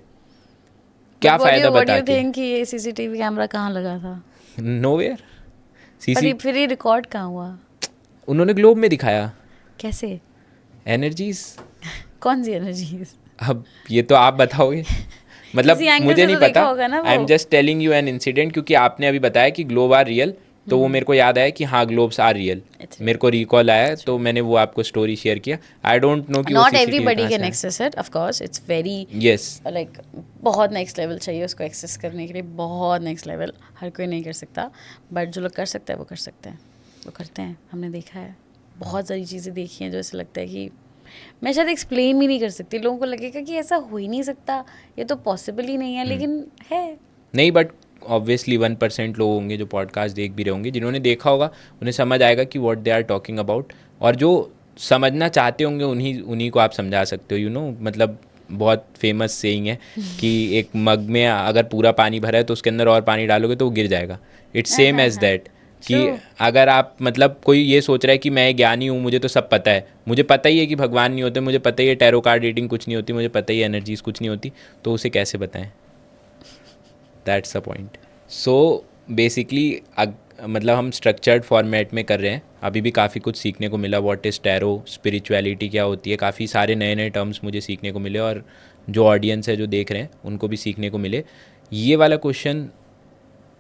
क्या फ़ायदा बता के? थिंक कि ये सीसीटीवी कैमरा कहाँ लगा था? नोवेयर। पर सीसी फिर ये रिकॉर्ड कहाँ हुआ? उन्होंने ग्लोब में दिखाया कैसे? एनर्जीज। कौन सी एनर्जीज? अब ये तो आप बताओगे, मतलब किसी एंगल मुझे से नहीं तो देखा पता। होगा ना वो। I am just telling you an incident, क्योंकि आपने अभी बताया कि ग्लोब आर रियल, तो वो मेरे को याद आया कि हाँ ग्लोब्स आर रियल, It's मेरे को रिकॉल आया, तो मैंने वो आपको स्टोरी शेयर किया। आई डोंट नो कि वो नॉट CCTV एवरीबडी कहाँ कैन से आया। Access it, of course it's very yes, like बहुत नेक्स्ट लेवल चाहिए उसको एक्सेस करने के लिए, बहुत नेक्स्ट लेवल, हर कोई नहीं कर सकता, बट जो लोग कर सकते हैं वो कर सकते हैं, वो करते हैं। हमने देखा है, बहुत सारी चीज़ें देखी हैं जो ऐसा लगता है कि मैं शायद एक्सप्लेन भी नहीं कर सकती, लोगों को लगेगा कि ऐसा हो ही नहीं सकता, ये तो पॉसिबल ही नहीं है, लेकिन है। नहीं, बट ऑब्वियसली 1% लोग होंगे जो पॉडकास्ट देख भी रहे होंगे, जिन्होंने देखा होगा उन्हें समझ आएगा कि what they are talking about, और जो समझना चाहते होंगे उन्हीं उन्हीं को आप समझा सकते हो, यू नो। मतलब बहुत फेमस सेइंग है कि एक मग में अगर पूरा पानी भरा है तो उसके अंदर और पानी डालोगे तो वो गिर जाएगा। इट्स सेम एज दैट, कि True. अगर आप मतलब कोई ये सोच रहा है कि मैं ज्ञानी हूँ, मुझे तो सब पता है, मुझे पता ही है कि भगवान नहीं होते, मुझे पता ही है टैरो कार्ड रीडिंग कुछ नहीं होती, मुझे पता ही है एनर्जीज कुछ नहीं होती, तो उसे कैसे बताएं? That's the point. So basically मतलब हम स्ट्रक्चर्ड फॉर्मेट में कर रहे हैं, अभी भी काफ़ी कुछ सीखने को मिला। व्हाट इज़ टैरो, स्पिरिचुअलिटी क्या होती है, काफ़ी सारे नए नए टर्म्स मुझे सीखने को मिले, और जो ऑडियंस है जो देख रहे हैं उनको भी सीखने को मिले। ये वाला क्वेश्चन,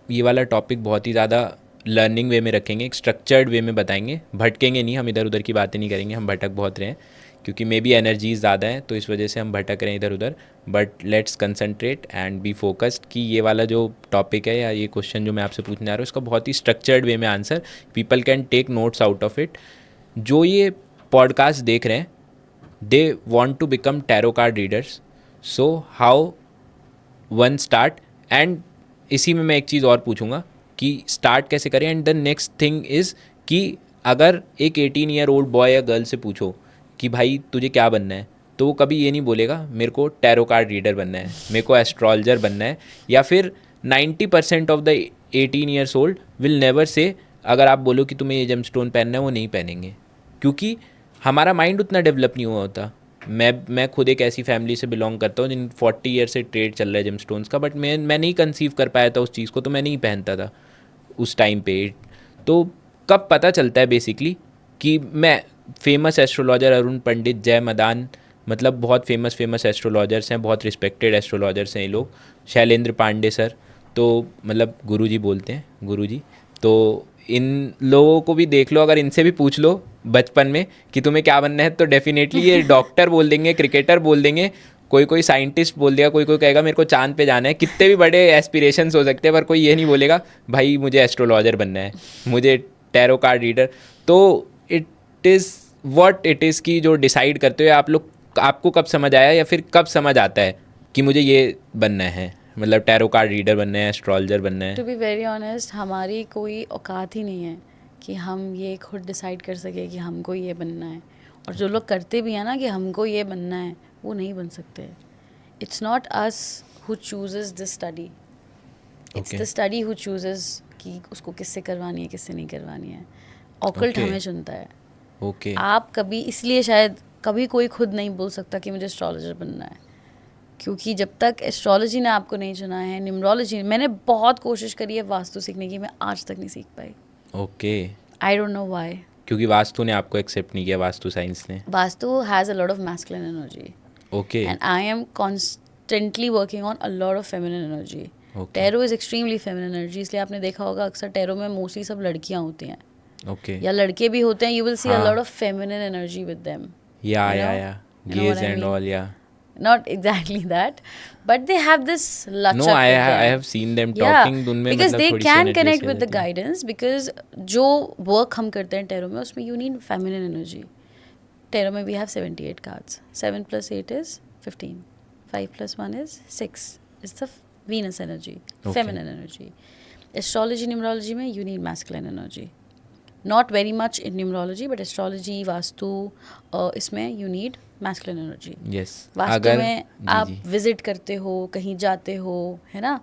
ये वाला टॉपिक बहुत ही ज़्यादा लर्निंग वे में रखेंगे, एक स्ट्रक्चर्ड वे में बताएंगे, भटकेंगे नहीं, हम इधर उधर की बातें नहीं करेंगे, हम भटक बहुत रहे हैं क्योंकि मे बी एनर्जीज ज़्यादा हैं, तो इस वजह से हम भटक रहे हैं इधर उधर। But let's concentrate and be focused कि ये वाला जो टॉपिक है या ये क्वेश्चन जो मैं आपसे पूछने जा रहा हूँ, इसका बहुत ही स्ट्रक्चर्ड वे में answer, people can take notes out of it. जो ये पॉडकास्ट देख रहे हैं, they want to become tarot card readers, so how one start. And इसी में मैं एक चीज़ और पूछूंगा कि स्टार्ट कैसे करें। And the next thing is कि अगर एक 18 ईयर ओल्ड बॉय या गर्ल से पूछो कि भाई तुझे क्या बनना है, तो वो कभी ये नहीं बोलेगा मेरे को टैरो कार्ड रीडर बनना है, मेरे को एस्ट्रोलॉजर बनना है, या फिर 90% of the 18 years old will never say, अगर आप बोलो कि तुम्हें ये जेमस्टोन पहनना है, वो नहीं पहनेंगे, क्योंकि हमारा माइंड उतना डेवलप नहीं हुआ होता। मैं खुद एक ऐसी फैमिली से बिलोंग करता हूँ जिन 40 ईयर से ट्रेड चल रहा है जेमस्टोन्स का, बट मैं नहीं कंसीव कर पाया था उस चीज़ को, तो मैं नहीं पहनता था उस टाइम पे। तो कब पता चलता है बेसिकली कि मैं फेमस एस्ट्रोलॉजर अरुण पंडित, जय मदान, मतलब बहुत फेमस एस्ट्रोलॉजर्स हैं, बहुत रिस्पेक्टेड एस्ट्रोलॉजर्स हैं ये लोग, शैलेंद्र पांडे सर, तो मतलब गुरुजी बोलते हैं, गुरुजी। तो इन लोगों को भी देख लो, अगर इनसे भी पूछ लो बचपन में कि तुम्हें क्या बनना है, तो डेफिनेटली ये डॉक्टर बोल देंगे, क्रिकेटर बोल देंगे, कोई साइंटिस्ट बोल देगा, कोई कहेगा मेरे को चांद पे जाना है। कितने भी बड़े एस्पिरेशंस हो सकते हैं, पर कोई ये नहीं बोलेगा भाई मुझे एस्ट्रोलॉजर बनना है, मुझे टैरो कार्ड रीडर। तो it is what it is कि जो डिसाइड करते हो आप लोग, आपको कब समझ आया या फिर कब समझ आता है कि मुझे ये बनना है, मतलब टैरो कार्ड रीडर बनना है, एस्ट्रोलॉजर बनना है? टू बी वेरी ऑनेस्ट, हमारी कोई औकात ही नहीं है कि हम ये खुद डिसाइड कर सके कि हमको ये बनना है, और जो लोग करते भी हैं ना कि हमको ये बनना है, वो नहीं बन सकते। It's not us who chooses this study, it's the study who chooses कि उसको किससे करवानी है, किससे नहीं करवानी है। ऑकल्ट हमें चुनता है। ओके, आप कभी, इसलिए शायद कभी कोई खुद नहीं बोल सकता कि मुझे एस्ट्रोलॉजर बनना है, क्योंकि जब तक एस्ट्रोलॉजी ने आपको नहीं चुना है, न्यूमरोलॉजी, मैंने बहुत कोशिश करी है वास्तु सीखने की, मैं आज तक नहीं सीख पाई। Okay, I don't know why. क्योंकि वास्तु ने आपको एक्सेप्ट नहीं किया, वास्तु साइंस ने। Vastu has a lot of masculine energy okay, and I am constantly working on a lot of feminine energy. Okay, tarot is extremely feminine energy, इसलिए आपने देखा होगा अक्सर टैरो में मोस्टली सब लड़कियाँ होती हैं। ओके, या लड़के भी होते हैं, यू विल सी अ हाँ। Lot of feminine energy with them, या you या know? या You know guess what I and mean? All, या Not exactly that, but they have this no, lachak I with I them. Have seen them Yeah, talking, उनमें because मतलब they थोड़ी सी can energy connect ऐसी आ with the जाती है। guidance, because जो work हम करते हैं टैरो में उसमें you need feminine energy. Tarot में we have 78 cards. 7 plus 8 is 15. 5 plus 1 is 6. It's the Venus energy, Okay. feminine energy. Astrology, numerology में you need masculine energy. Not very much in numerology, but astrology, vastu, इसमें you need masculine energy. Yes, vastu अगर में जी आप जी visit करते हो, कहीं जाते हो, है ना,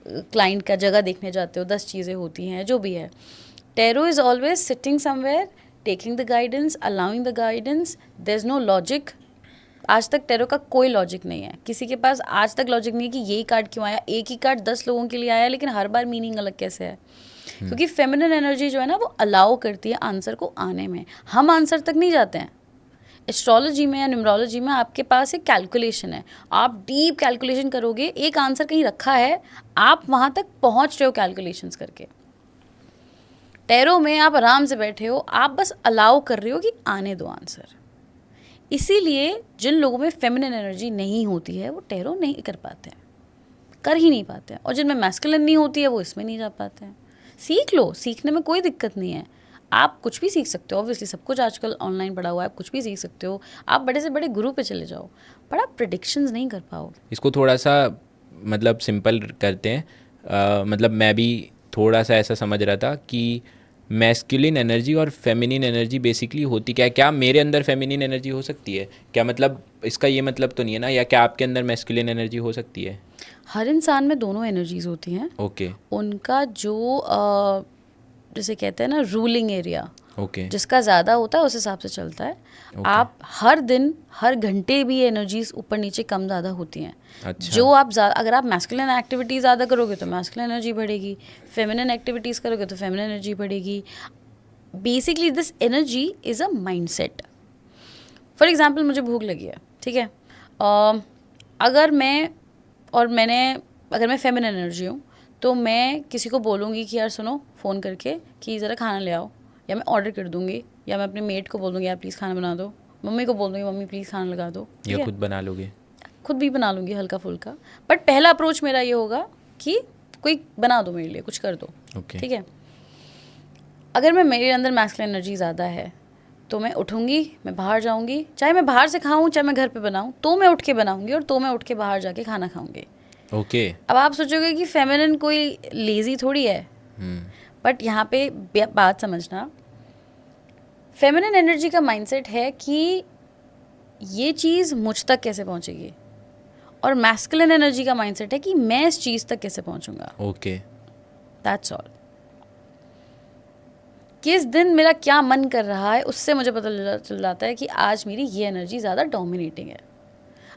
क्लाइंट का जगह देखने जाते हो, 10 चीज़ें होती हैं, जो भी है. Tarot is always sitting somewhere, taking the guidance, allowing the guidance. There is no logic. आज तक टैरो का कोई लॉजिक नहीं है, किसी के पास आज तक लॉजिक नहीं है कि यही कार्ड क्यों आया. एक ही कार्ड 10 लोगों के लिए आया, लेकिन हर बार मीनिंग अलग कैसे है. क्योंकि फेमिनिन एनर्जी जो है ना, वो अलाउ करती है आंसर को आने में. हम आंसर तक नहीं जाते हैं. एस्ट्रोलॉजी में या न्यूमरोलॉजी में आपके पास एक कैलकुलेशन है, आप डीप कैलकुलेशन करोगे, एक आंसर कहीं रखा है, आप वहाँ तक पहुँच रहे हो कैलकुलेशंस करके. टैरो में आप आराम से बैठे हो, आप बस अलाउ कर रहे हो कि आने दो आंसर. इसीलिए जिन लोगों में फेमिनिन एनर्जी नहीं होती है वो टैरो नहीं कर पाते हैं, कर ही नहीं पाते हैं. और जिनमें मैस्कुलिन नहीं होती है वो इसमें नहीं जा पाते हैं. सीख लो, सीखने में कोई दिक्कत नहीं है. आप कुछ भी सीख सकते हो, ऑब्वियसली सब कुछ आजकल ऑनलाइन पड़ा हुआ है, आप कुछ भी सीख सकते हो. आप बड़े से बड़े गुरु पे चले जाओ, पर आप प्रेडिक्शंस नहीं कर पाओगे. इसको थोड़ा सा मतलब सिंपल करते हैं. मतलब मैं भी थोड़ा सा ऐसा समझ रहा था कि मैस्कुलिन एनर्जी और फेमिनिन एनर्जी बेसिकली होती क्या है. क्या मेरे अंदर फेमिनिन एनर्जी हो सकती है क्या, मतलब इसका ये मतलब तो नहीं है ना, या क्या आपके अंदर मैस्कुलिन एनर्जी हो सकती है. हर इंसान में दोनों एनर्जीज होती हैं. ओके उनका जो जैसे कहते हैं ना रूलिंग एरिया, ओके जिसका ज़्यादा होता है उस हिसाब से चलता है. आप हर दिन हर घंटे भी एनर्जीज ऊपर नीचे कम ज़्यादा होती हैं. अच्छा. जो आप अगर आप मैस्कुलिन एक्टिविटीज़ ज़्यादा करोगे तो मैस्कुलिन एनर्जी बढ़ेगी, फेमिनिन एक्टिविटीज़ करोगे तो फेमिनिन एनर्जी बढ़ेगी. Basically this energy is a mind set. For example मुझे भूख लगी है, ठीक है, अगर मैं फेमिनिन एनर्जी हूँ तो मैं किसी को बोलूँगी कि यार सुनो, फ़ोन करके कि ज़रा खाना ले आओ, या मैं ऑर्डर कर दूँगी, या मैं अपने मेड को बोल दूँगी यार प्लीज़ खाना बना दो, मम्मी को बोल दूँगी मम्मी प्लीज़ खाना लगा दो, ठीक या है, खुद बना लोगे. खुद भी बना लूँगी हल्का फुल्का. बट पहला अप्रोच मेरा ये होगा कि कोई बना दो मेरे लिए, कुछ कर दो, ओके ठीक है. अगर मेरे अंदर मैस्कुलिन एनर्जी ज़्यादा है तो मैं उठूँगी, मैं बाहर जाऊँगी, चाहे मैं बाहर से खाऊँ चाहे मैं घर पे बनाऊँ, तो मैं उठ के बनाऊँगी और तो मैं उठ के बाहर जाके खाना खाऊँगी. ओके. अब आप सोचोगे कि फेमिनिन कोई लेज़ी थोड़ी है, बट यहाँ पे बात समझना, फेमिनिन एनर्जी का माइंडसेट है कि ये चीज़ मुझ तक कैसे पहुँचेगी, और मैस्कुलिन एनर्जी का माइंडसेट है कि मैं इस चीज़ तक कैसे पहुँचूँगा. ओके. That's all. किस दिन मेरा क्या मन कर रहा है उससे मुझे पता चल जाता है कि आज मेरी ये एनर्जी ज़्यादा डोमिनेटिंग है.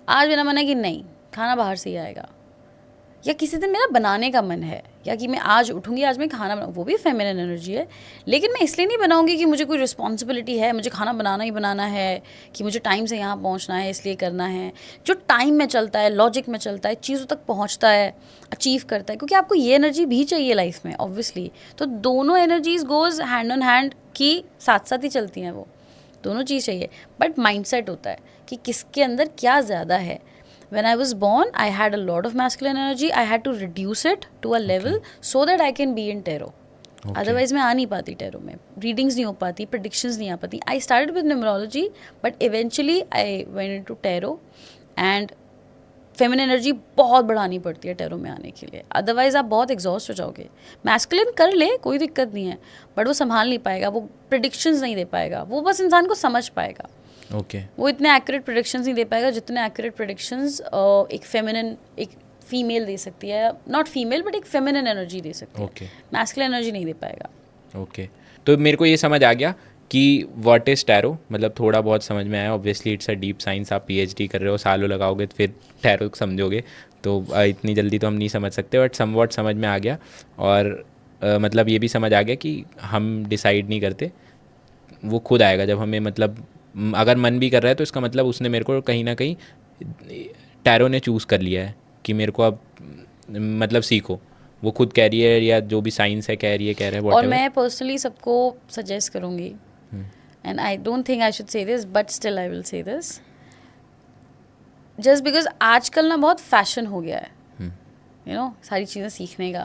आज मेरा मन है कि नहीं, खाना बाहर से ही आएगा, या किसी दिन मेरा बनाने का मन है, या कि मैं आज उठूँगी आज मैं खाना बनाऊँ, वो भी फेमिनिन एनर्जी है. लेकिन मैं इसलिए नहीं बनाऊँगी कि मुझे कोई रिस्पॉन्सिबिलिटी है, मुझे खाना बनाना ही बनाना है, कि मुझे टाइम से यहाँ पहुँचना है इसलिए करना है. जो टाइम में चलता है, लॉजिक में चलता है, चीज़ों तक पहुँचता है, अचीव करता है, क्योंकि आपको ये एनर्जी भी चाहिए लाइफ में ऑब्वियसली. तो दोनों energies goes hand on hand की साथ साथ ही चलती हैं, वो दोनों चीज़ चाहिए. बट माइंडसेट होता है कि किसके अंदर क्या ज़्यादा है. When I was born, I had a lot of masculine energy. I had to reduce it to a level so that I can be in tarot. Otherwise, मैं आ नहीं पाती टैरो में, रीडिंग्स नहीं हो पाती, predictions नहीं आ पाती. I started with numerology, but eventually I went into tarot. And feminine energy बहुत बढ़ानी पड़ती है टैरो में आने के लिए, अदरवाइज आप बहुत एग्जॉस्ट हो जाओगे. मैस्कुलिन कर ले, कोई दिक्कत नहीं है, बट वो संभाल नहीं पाएगा, वो प्रेडिक्शंस नहीं दे पाएगा, वो बस इंसान को समझ पाएगा. ओके. वो इतने एक्यूरेट प्रेडिक्शंस नहीं दे पाएगा जितने एक्यूरेट प्रेडिक्शंस एक फेमिनिन, एक फीमेल दे सकती है. नॉट फीमेल बट एक फेमिनिन एनर्जी दे सकती है. ओके. मैस्कुलिन एनर्जी नहीं दे पाएगा. ओके. तो मेरे को ये समझ आ गया कि व्हाट इज़ टैरो, मतलब थोड़ा बहुत समझ में आया. Obviously it's a deep science, आप पीएचडी कर रहे हो, सालों लगाओगे तो फिर टैरो समझोगे, तो इतनी जल्दी तो हम नहीं समझ सकते, बट समवॉट समझ में आ गया. और मतलब ये भी समझ आ गया कि हम डिसाइड नहीं करते, वो खुद आएगा जब हमें, मतलब अगर मन भी कर रहा है तो इसका मतलब उसने मेरे को कहीं ना कहीं टैरो ने चूज़ कर लिया है कि मेरे को अब मतलब सीखो, वो खुद कैरियर या जो भी साइंस है कह रही है, कह रहा है, और whatever. मैं पर्सनली सबको सजेस्ट करूँगी, and I don't think I should say this but still I will say this, just because आजकल ना बहुत फैशन हो गया है सारी चीज़ें सीखने का,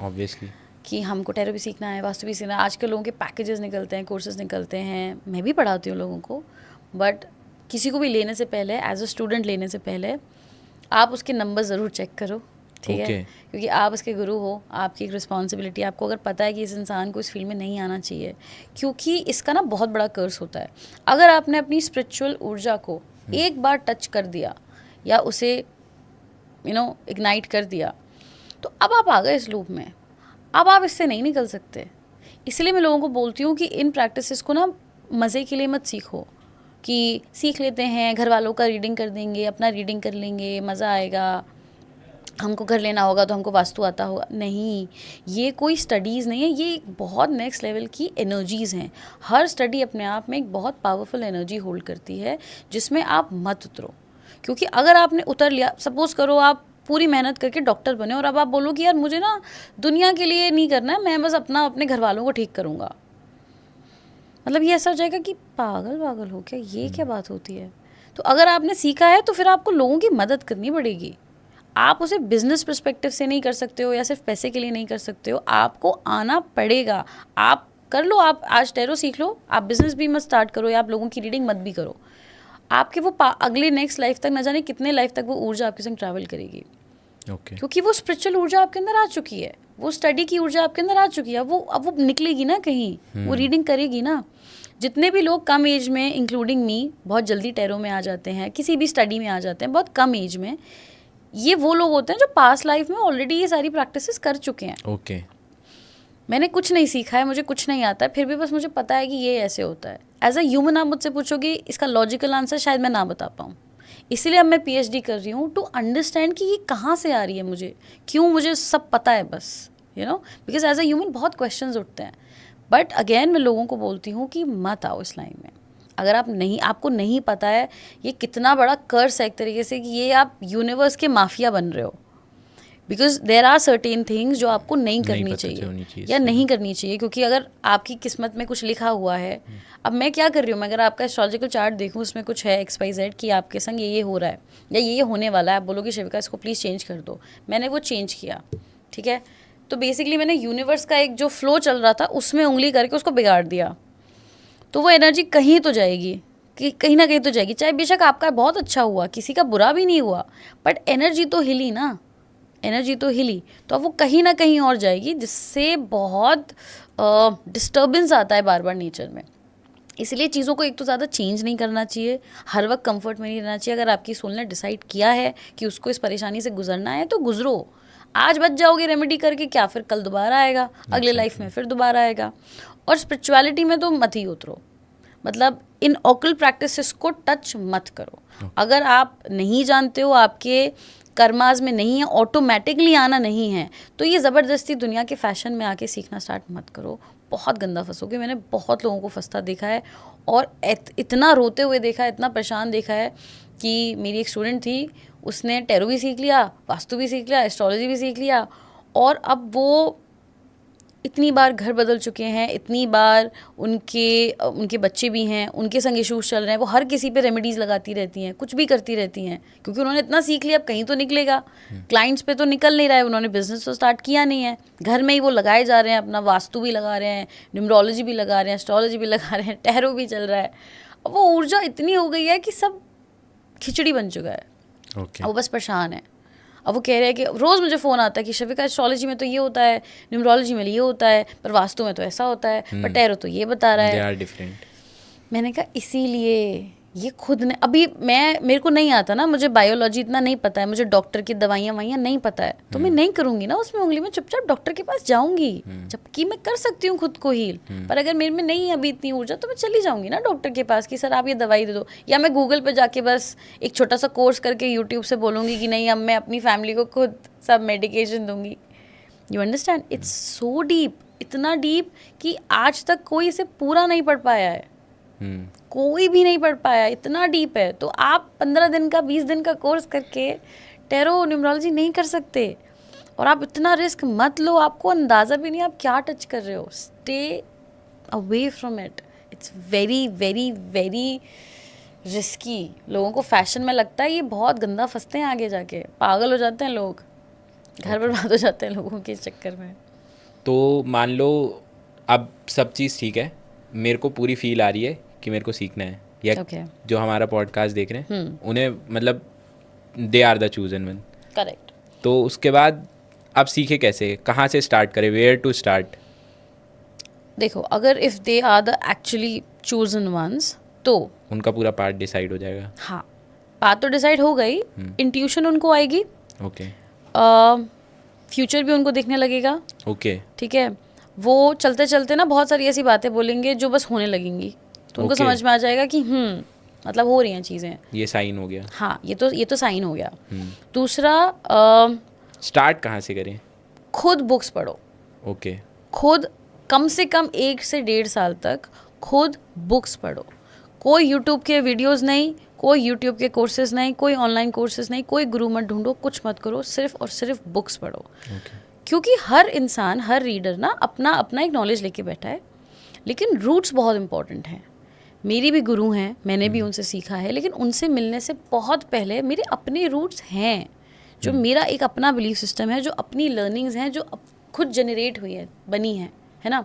ऑब्वियसली. कि हमको टैरो भी सीखना है, वास्तु भी सीखना है. आजकल लोगों के पैकेजेस निकलते हैं, कोर्सेज निकलते हैं, मैं भी पढ़ाती हूँ लोगों को. बट किसी को भी लेने से पहले, एज अ स्टूडेंट लेने से पहले, आप उसके नंबर ज़रूर चेक करो, ठीक है, क्योंकि आप उसके गुरु हो, आपकी एक रिस्पॉन्सिबिलिटी. आपको अगर पता है कि इस इंसान को इस फील्ड में नहीं आना चाहिए, क्योंकि इसका ना बहुत बड़ा कर्स होता है. अगर आपने अपनी स्पिरिचुअल ऊर्जा को एक बार टच कर दिया या उसे इग्नाइट कर दिया, तो अब आप आ गए इस लूप में, अब आप इससे नहीं निकल सकते. इसलिए मैं लोगों को बोलती हूँ कि इन प्रैक्टिसेस को ना मज़े के लिए मत सीखो, कि सीख लेते हैं, घर वालों का रीडिंग कर देंगे, अपना रीडिंग कर लेंगे, मज़ा आएगा, हमको घर लेना होगा तो हमको वास्तु आता होगा. नहीं, ये कोई स्टडीज़ नहीं है, ये एक बहुत नेक्स्ट लेवल की एनर्जीज़ हैं. हर स्टडी अपने आप में एक बहुत पावरफुल एनर्जी होल्ड करती है, जिसमें आप मत उतरो. क्योंकि अगर आपने उतर लिया, सपोज़ करो आप पूरी मेहनत करके डॉक्टर बने और अब आप बोलो कि यार मुझे ना दुनिया के लिए नहीं करना है, मैं बस अपने घर वालों को ठीक करूँगा, मतलब ये ऐसा हो जाएगा कि पागल हो क्या, ये क्या बात होती है. तो अगर आपने सीखा है तो फिर आपको लोगों की मदद करनी पड़ेगी. आप उसे बिजनेस पर्सपेक्टिव से नहीं कर सकते हो या सिर्फ पैसे के लिए नहीं कर सकते हो, आपको आना पड़ेगा. आप कर लो, आप आज टैरो सीख लो, आप बिजनेस भी मत स्टार्ट करो या आप लोगों की रीडिंग मत भी करो. आपके वो अगले नेक्स्ट लाइफ तक, न जाने कितने लाइफ तक वो ऊर्जा आपके संग ट्रैवल करेगी. क्योंकि वो स्पिरिचुअल ऊर्जा आपके अंदर आ चुकी है, वो स्टडी की ऊर्जा आपके अंदर आ चुकी है. अब वो निकलेगी ना कहीं, वो रीडिंग करेगी ना. जितने भी लोग कम एज में, इंक्लूडिंग मी, बहुत जल्दी टैरो में आ जाते हैं, किसी भी स्टडी में आ जाते हैं बहुत कम एज में, ये वो लोग होते हैं जो पास्ट लाइफ में ऑलरेडी ये सारी प्रैक्टिसेस कर चुके हैं. ओके. मैंने कुछ नहीं सीखा है, मुझे कुछ नहीं आता है, फिर भी बस मुझे पता है कि ये ऐसे होता है. एज अ ह्यूमन आप मुझसे पूछोगे, इसका लॉजिकल आंसर शायद मैं ना बता पाऊँ. इसीलिए अब मैं PhD कर रही हूँ टू अंडरस्टैंड कि ये कहाँ से आ रही है, मुझे क्यों, मुझे सब पता है बस, बिकॉज एज अ ह्यूमन बहुत क्वेश्चंस उठते हैं. बट अगेन मैं लोगों को बोलती हूँ कि मत आओ इस लाइन में. अगर आपको नहीं पता है, ये कितना बड़ा कर्स है एक तरीके से, कि ये आप यूनिवर्स के माफिया बन रहे हो. Because there are certain things जो आपको नहीं करनी चाहिए या नहीं करनी चाहिए, क्योंकि अगर आपकी किस्मत में कुछ लिखा हुआ है. अब मैं क्या कर रही हूँ, मैं अगर आपका एस्ट्रोलॉजिकल चार्ट देखूँ, उसमें कुछ है XYZ कि आपके संग ये हो रहा है या ये होने वाला है, आप बोलोगे शिविका इसको प्लीज़ चेंज कर दो. मैंने वो चेंज किया, ठीक है, तो बेसिकली मैंने यूनिवर्स का एक जो फ्लो चल रहा था उसमें उंगली करके उसको बिगाड़ दिया. तो वो एनर्जी कहीं तो जाएगी, कि कहीं ना कहीं तो जाएगी, चाहे बेशक आपका बहुत अच्छा हुआ, किसी का बुरा भी नहीं हुआ, बट एनर्जी तो हिली ना, एनर्जी तो हिली, तो अब वो कहीं ना कहीं और जाएगी, जिससे बहुत डिस्टर्बेंस आता है बार बार नेचर में. इसलिए चीज़ों को एक तो ज़्यादा चेंज नहीं करना चाहिए, हर वक्त कंफर्ट में नहीं रहना चाहिए. अगर आपकी सोल ने डिसाइड किया है कि उसको इस परेशानी से गुजरना है तो गुजरो. आज बच जाओगे रेमेडी करके, क्या फिर कल दोबारा आएगा, अगले लाइफ में फिर दोबारा आएगा. और स्पिरिचुअलिटी में तो मत ही उतरो, मतलब इन ऑकल प्रैक्टिसेस को टच मत करो. अगर आप नहीं जानते हो, आपके कर्माज में नहीं है, ऑटोमेटिकली आना नहीं है, तो ये ज़बरदस्ती दुनिया के फैशन में आके सीखना स्टार्ट मत करो. बहुत गंदा फंसोगे. मैंने बहुत लोगों को फंसता देखा है और इतना रोते हुए देखा है, इतना परेशान देखा है, कि मेरी एक स्टूडेंट थी, उसने टैरो भी सीख लिया, वास्तु भी सीख लिया, एस्ट्रोलॉजी भी सीख लिया, और अब वो इतनी बार घर बदल चुके हैं, इतनी बार उनके बच्चे भी हैं, उनके संग इशूज़ चल रहे हैं, वो हर किसी पे रेमेडीज़ लगाती रहती हैं, कुछ भी करती रहती हैं, क्योंकि उन्होंने इतना सीख लिया, अब कहीं तो निकलेगा. क्लाइंट्स पे तो निकल नहीं रहा है, उन्होंने बिजनेस तो स्टार्ट किया नहीं है, घर में ही वो लगाए जा रहे हैं, अपना वास्तु भी लगा रहे हैं, न्यूमरोलॉजी भी लगा रहे हैं, एस्ट्रोलॉजी भी लगा रहे हैं, टैरो भी चल रहा है. अब वो ऊर्जा इतनी हो गई है कि सब खिचड़ी बन चुका है. Okay. वो बस परेशान है. अब वो कह रहे हैं कि रोज़ मुझे फ़ोन आता है कि शफिका एस्ट्रोलॉजी में तो ये होता है, न्यूमरोलॉजी में ये होता है, पर वास्तु में तो ऐसा होता है, पर टैरो तो ये बता रहा है. They are different. मैंने कहा इसीलिए ये खुद ने, अभी मेरे को नहीं आता ना, मुझे बायोलॉजी इतना नहीं पता है, मुझे डॉक्टर की दवाइयाँ वाइयाँ नहीं पता है, तो मैं नहीं करूँगी ना उसमें उंगली, में चुपचाप डॉक्टर के पास जाऊँगी, जबकि मैं कर सकती हूँ खुद को हील. पर अगर मेरे में नहीं है अभी इतनी ऊर्जा, तो मैं चली जाऊँगी ना डॉक्टर के पास कि सर आप ये दवाई दे दो, या मैं गूगल पे जाके बस एक छोटा सा कोर्स करके यूट्यूब से बोलूँगी कि नहीं अब मैं अपनी फैमिली को खुद सब मेडिकेशन दूँगी. You understand, it's so deep, इतना डीप कि आज तक कोई इसे पूरा नहीं पढ़ पाया है. कोई भी नहीं पढ़ पाया, इतना डीप है. तो आप 15 दिन का 20 दिन का कोर्स करके टैरो न्यूमरोलॉजी नहीं कर सकते. और आप इतना रिस्क मत लो, आपको अंदाज़ा भी नहीं आप क्या टच कर रहे हो. Stay away from it. It's very very very risky. लोगों को फैशन में लगता है ये बहुत गंदा, फंसते हैं आगे जाके, पागल हो जाते हैं लोग, घर बर्बाद हो जाते हैं लोगों के चक्कर में. तो मान लो अब सब चीज़ ठीक है, मेरे को पूरी फील आ रही है कि मेरे को सीखना है, या Okay. जो हमारा पॉडकास्ट देख रहे हैं उन्हें मतलब they are the chosen one. Correct. तो उसके बाद अब सीखे कैसे, कहाँ से स्टार्ट करें, वेयर टू स्टार्ट? देखो, अगर if they are the actually chosen ones तो उनका पूरा पार्ट डिसाइड हो जाएगा. हाँ, बात तो डिसाइड हो गई. इंट्यूशन उनको आएगी, ओके. फ्यूचर भी उनको दिखने लगेगा. ओके. ठीक है, वो चलते चलते ना बहुत सारी ऐसी बातें बोलेंगे जो बस होने लगेंगी, तो उनको Okay. समझ में आ जाएगा कि मतलब हो रही हैं चीज़ें. ये साइन हो गया. हाँ, ये तो साइन हो गया. दूसरा, स्टार्ट कहाँ से करें? खुद बुक्स पढ़ो. ओके. खुद कम से कम 1 से 1.5 साल तक खुद बुक्स पढ़ो. कोई यूट्यूब के वीडियोस नहीं, कोई यूट्यूब के कोर्सेज नहीं, कोई ऑनलाइन कोर्सेज नहीं, कोई गुरु मत ढूंढो, कुछ मत करो, सिर्फ और सिर्फ बुक्स पढ़ो. ओके. क्योंकि हर इंसान, हर रीडर ना अपना अपना एक नॉलेज लेके बैठा है, लेकिन रूट्स बहुत इंपॉर्टेंट हैं. मेरी भी गुरु हैं, मैंने भी उनसे सीखा है, लेकिन उनसे मिलने से बहुत पहले मेरे अपने रूट्स हैं, जो मेरा एक अपना बिलीफ सिस्टम है, जो अपनी लर्निंग्स हैं, जो खुद जनरेट हुई है, बनी है ना.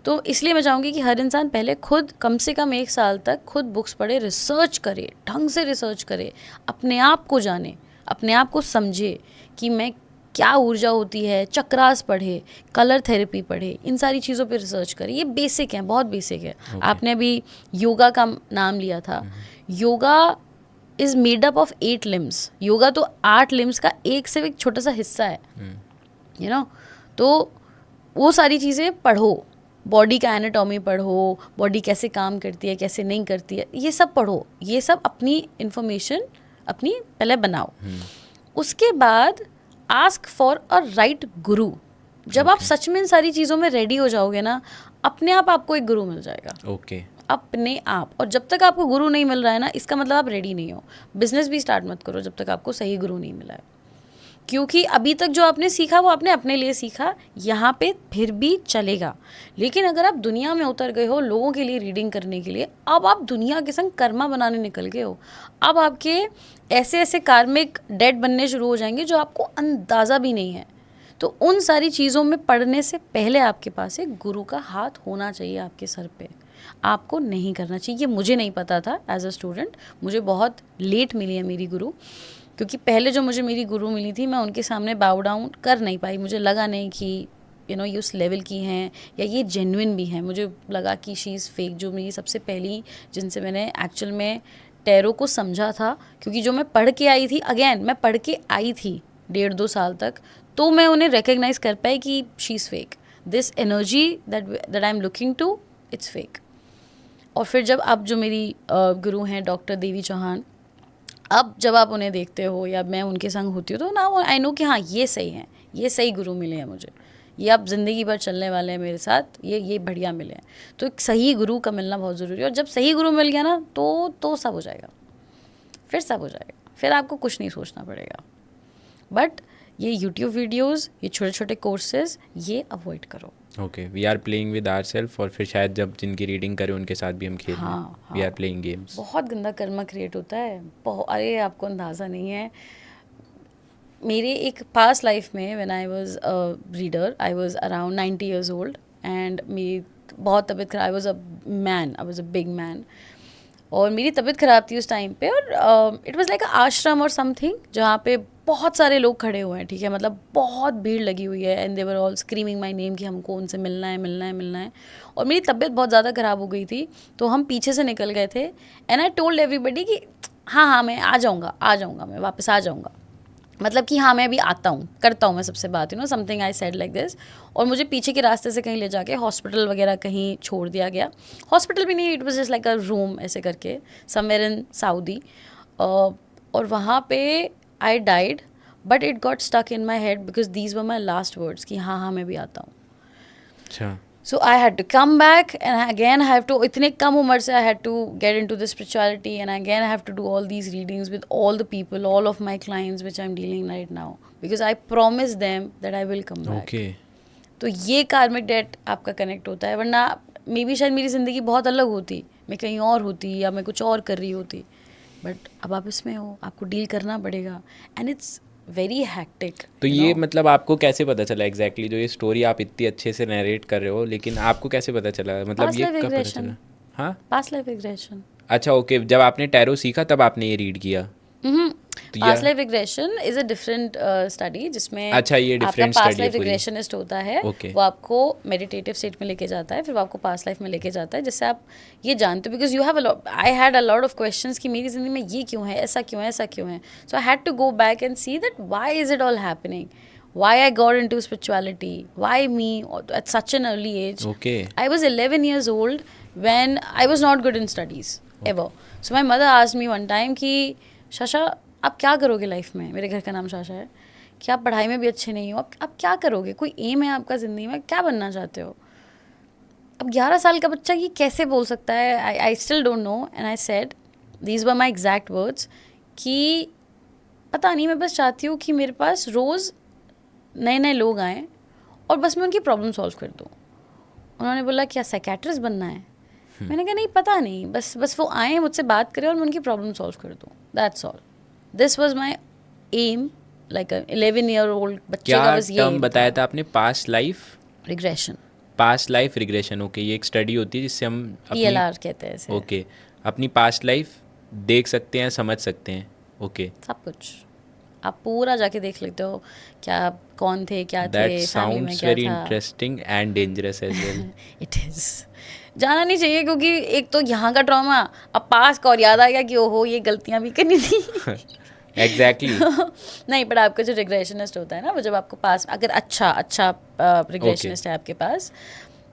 तो इसलिए मैं चाहूँगी कि हर इंसान पहले खुद कम से कम 1 साल तक खुद बुक्स पढ़े, रिसर्च करे, ढंग से रिसर्च करे, अपने आप को जाने, अपने आप को समझे कि मैं क्या ऊर्जा होती है, चक्रास पढ़े, कलर थेरेपी पढ़े, इन सारी चीज़ों पे रिसर्च करें. ये बेसिक हैं, बहुत बेसिक है. आपने अभी योगा का नाम लिया था. Yoga is made up of 8 limbs. Yoga तो 8 लिम्स का एक से एक छोटा सा हिस्सा है, यू नो. तो वो सारी चीज़ें पढ़ो, बॉडी का एनाटॉमी पढ़ो, बॉडी कैसे काम करती है, कैसे नहीं करती है, ये सब पढ़ो. ये सब अपनी इंफॉर्मेशन अपनी पहले बनाओ. उसके बाद आस्क फॉर अ राइट गुरु. जब आप सच में इन सारी चीज़ों में रेडी हो जाओगे ना, अपने आप आपको एक गुरु मिल जाएगा. ओके. अपने आप. और जब तक आपको गुरु नहीं मिल रहा है ना, इसका मतलब आप रेडी नहीं हो. बिजनेस भी स्टार्ट मत करो जब तक आपको सही गुरु नहीं मिला है, क्योंकि अभी तक जो आपने सीखा वो आपने अपने लिए सीखा, यहाँ पे फिर भी चलेगा. लेकिन अगर आप दुनिया में उतर गए हो लोगों के लिए रीडिंग करने के लिए, अब आप दुनिया के संग कर्मा बनाने निकल गए हो. अब आपके ऐसे ऐसे कार्मिक डेट बनने शुरू हो जाएंगे जो आपको अंदाज़ा भी नहीं है. तो उन सारी चीज़ों में पढ़ने से पहले आपके पास एक गुरु का हाथ होना चाहिए आपके सर पे. आपको नहीं करना चाहिए. ये मुझे नहीं पता था एज अ स्टूडेंट, मुझे बहुत लेट मिली है मेरी गुरु, क्योंकि पहले जो मुझे मेरी गुरु मिली थी मैं उनके सामने बाउ डाउन कर नहीं पाई. मुझे लगा नहीं कि ये उस लेवल की हैं या ये जेन्युइन भी हैं. मुझे लगा कि शी इज़ फेक. जो मेरी सबसे पहली जिनसे मैंने एक्चुअल में टैरो को समझा था, क्योंकि जो मैं पढ़ के आई थी, अगेन मैं पढ़ के आई थी 1.5-2 साल तक, तो मैं उन्हें रिकग्नाइज़ कर पाई कि she is fake. This energy that I am looking to, it's fake. और फिर जब अब जो मेरी गुरु हैं डॉक्टर देवी चौहान, अब जब आप उन्हें देखते हो या मैं उनके संग होती हूँ, तो ना आई नो कि हाँ ये सही हैं, ये सही गुरु मिले हैं मुझे, ये अब ज़िंदगी भर चलने वाले हैं मेरे साथ, ये बढ़िया मिले हैं. तो एक सही गुरु का मिलना बहुत ज़रूरी है. और जब सही गुरु मिल गया ना, तो सब हो जाएगा. फिर सब हो जाएगा. फिर आपको कुछ नहीं सोचना पड़ेगा. बट ये यूट्यूब वीडियोज़, ये छोटे छोटे कोर्सेज, ये अवॉइड करो. Okay. We are playing with our self, और फिर शायद जब जिनकी रीडिंग करें उनके साथ भी हम खेल रहे हैं. We are playing games. बहुत गंदा कर्मा क्रिएट होता है. अरे आपको अंदाज़ा नहीं है. मेरे एक पास्ट लाइफ में when I was a reader, I was around 90 years old, and मेरी बहुत तबीयत खराब. I was a big man, और मेरी तबीयत ख़राब थी उस टाइम पे. और इट वाज लाइक अ आश्रम और समथिंग, जहाँ पे बहुत सारे लोग खड़े हुए हैं. ठीक है, मतलब बहुत भीड़ लगी हुई है, and they were all screaming my name कि हमको उनसे मिलना है, मिलना है, मिलना है. और मेरी तबीयत बहुत ज़्यादा ख़राब हो गई थी, तो हम पीछे से निकल गए थे. एंड आई टोल्ड एवरीबडी कि हाँ मैं आ जाऊँगा, मैं वापस आ जाऊँगा. मतलब कि हाँ मैं अभी आता हूँ, करता हूँ मैं सबसे बात, something I said like this. और मुझे पीछे के रास्ते से कहीं ले जाके हॉस्पिटल वगैरह कहीं छोड़ दिया गया. हॉस्पिटल भी नहीं, it was just like a room ऐसे करके, समवेयर इन सऊदी. और वहाँ पे I died, but it got stuck in my head because these were my last words कि हाँ मैं भी आता हूँ. अच्छा. So I had to come back and again I have to इतने कम उम्र से I had to get into the spirituality and again I have to do all these readings with all the people, all of my clients which I'm dealing right now because I promised them that I will come back. Okay तो ये कार्मिक date आपका connect होता है, वरना may be शायद मेरी ज़िंदगी बहुत अलग होती, मैं कहीं और होती या मैं कुछ और कर रही होती, बट अब आप इसमें हो, आपको डील करना पड़ेगा एंड इट्स वेरी हैक्टिक. तो ये मतलब आपको कैसे पता चला एग्जैक्टली जो ये स्टोरी आप इतनी अच्छे से नरेट कर रहे हो, लेकिन आपको कैसे पता चला, मतलब Past ये life कब पता regression. चला? हाँ, पास्ट लाइफ रिग्रेशन. अच्छा ओके, जब आपने टैरो सीखा तब आपने ये रीड किया? तो पास्ट या life regression is a different study जिसमें अच्छा, ये आपका different पास्ट study है लाइफ पूरी। रिग्रेशनिस्ट होता है. Okay. वो आपको मेडिटेटिव स्टेट में लेके जाता है, फिर वो आपको पास्ट लाइफ में लेके जाता है, जिससे आप ये जानते हो because you have I had a lot of questions कि मेरी जिंदगी में ये क्यों है, ऐसा क्यों है, ऐसा क्यों है. So I had to go back and see that why is it all happening, why I got into spirituality, why me at such an early age. Okay. I was 11 years old when I was not good in studies ever. So my mother asked me one time कि Sasha आप क्या करोगे life में, मेरे घर का नाम Sasha है, कि आप पढ़ाई में भी अच्छे नहीं हो, आप क्या करोगे, कोई एम है आपका ज़िंदगी में, क्या बनना चाहते हो. अब 11 साल का बच्चा ये कैसे बोल सकता है. I still don't know and I said these were my exact words कि पता नहीं, मैं बस चाहती हूँ कि मेरे पास रोज़ नए नए लोग आएँ और बस मैं उनकी प्रॉब्लम सॉल्व कर दूँ. उन्होंने बोला क्या साइकेट्रिस्ट बनना है. मैंने कहा नहीं, पता नहीं, बस वो आएँ, मुझसे बात करें और मैं उनकी प्रॉब्लम सॉल्व कर दूँ. That's all. This was my aim. Like 11-year-old बच्चे क्या का बस ये टर्म बताया था आपने? Past life regression, past life regression. Okay, ये एक स्टडी होती है जिससे हम PLR कहते हैं इसे. ओके अपनी पास्ट लाइफ देख सकते हैं, समझ सकते हैं. ओके, सब कुछ आप पूरा जाके देख लेते हो, क्या आप कौन थे, क्या दैट थे, फैमिली में साउंड्स क्या वेरी था. Interesting and dangerous as well. It is. जाना नहीं चाहिए क्योंकि एक तो यहाँ का ट्रॉमा, अब पास का और याद आ गया कि ओहो ये गलतियाँ भी करनी थी. एग्जैक्टली. नहीं, पर आपका जो रिग्रेशनिस्ट होता है ना, वो जब आपको पास अगर अच्छा रिग्रेशनिस्ट है आपके पास.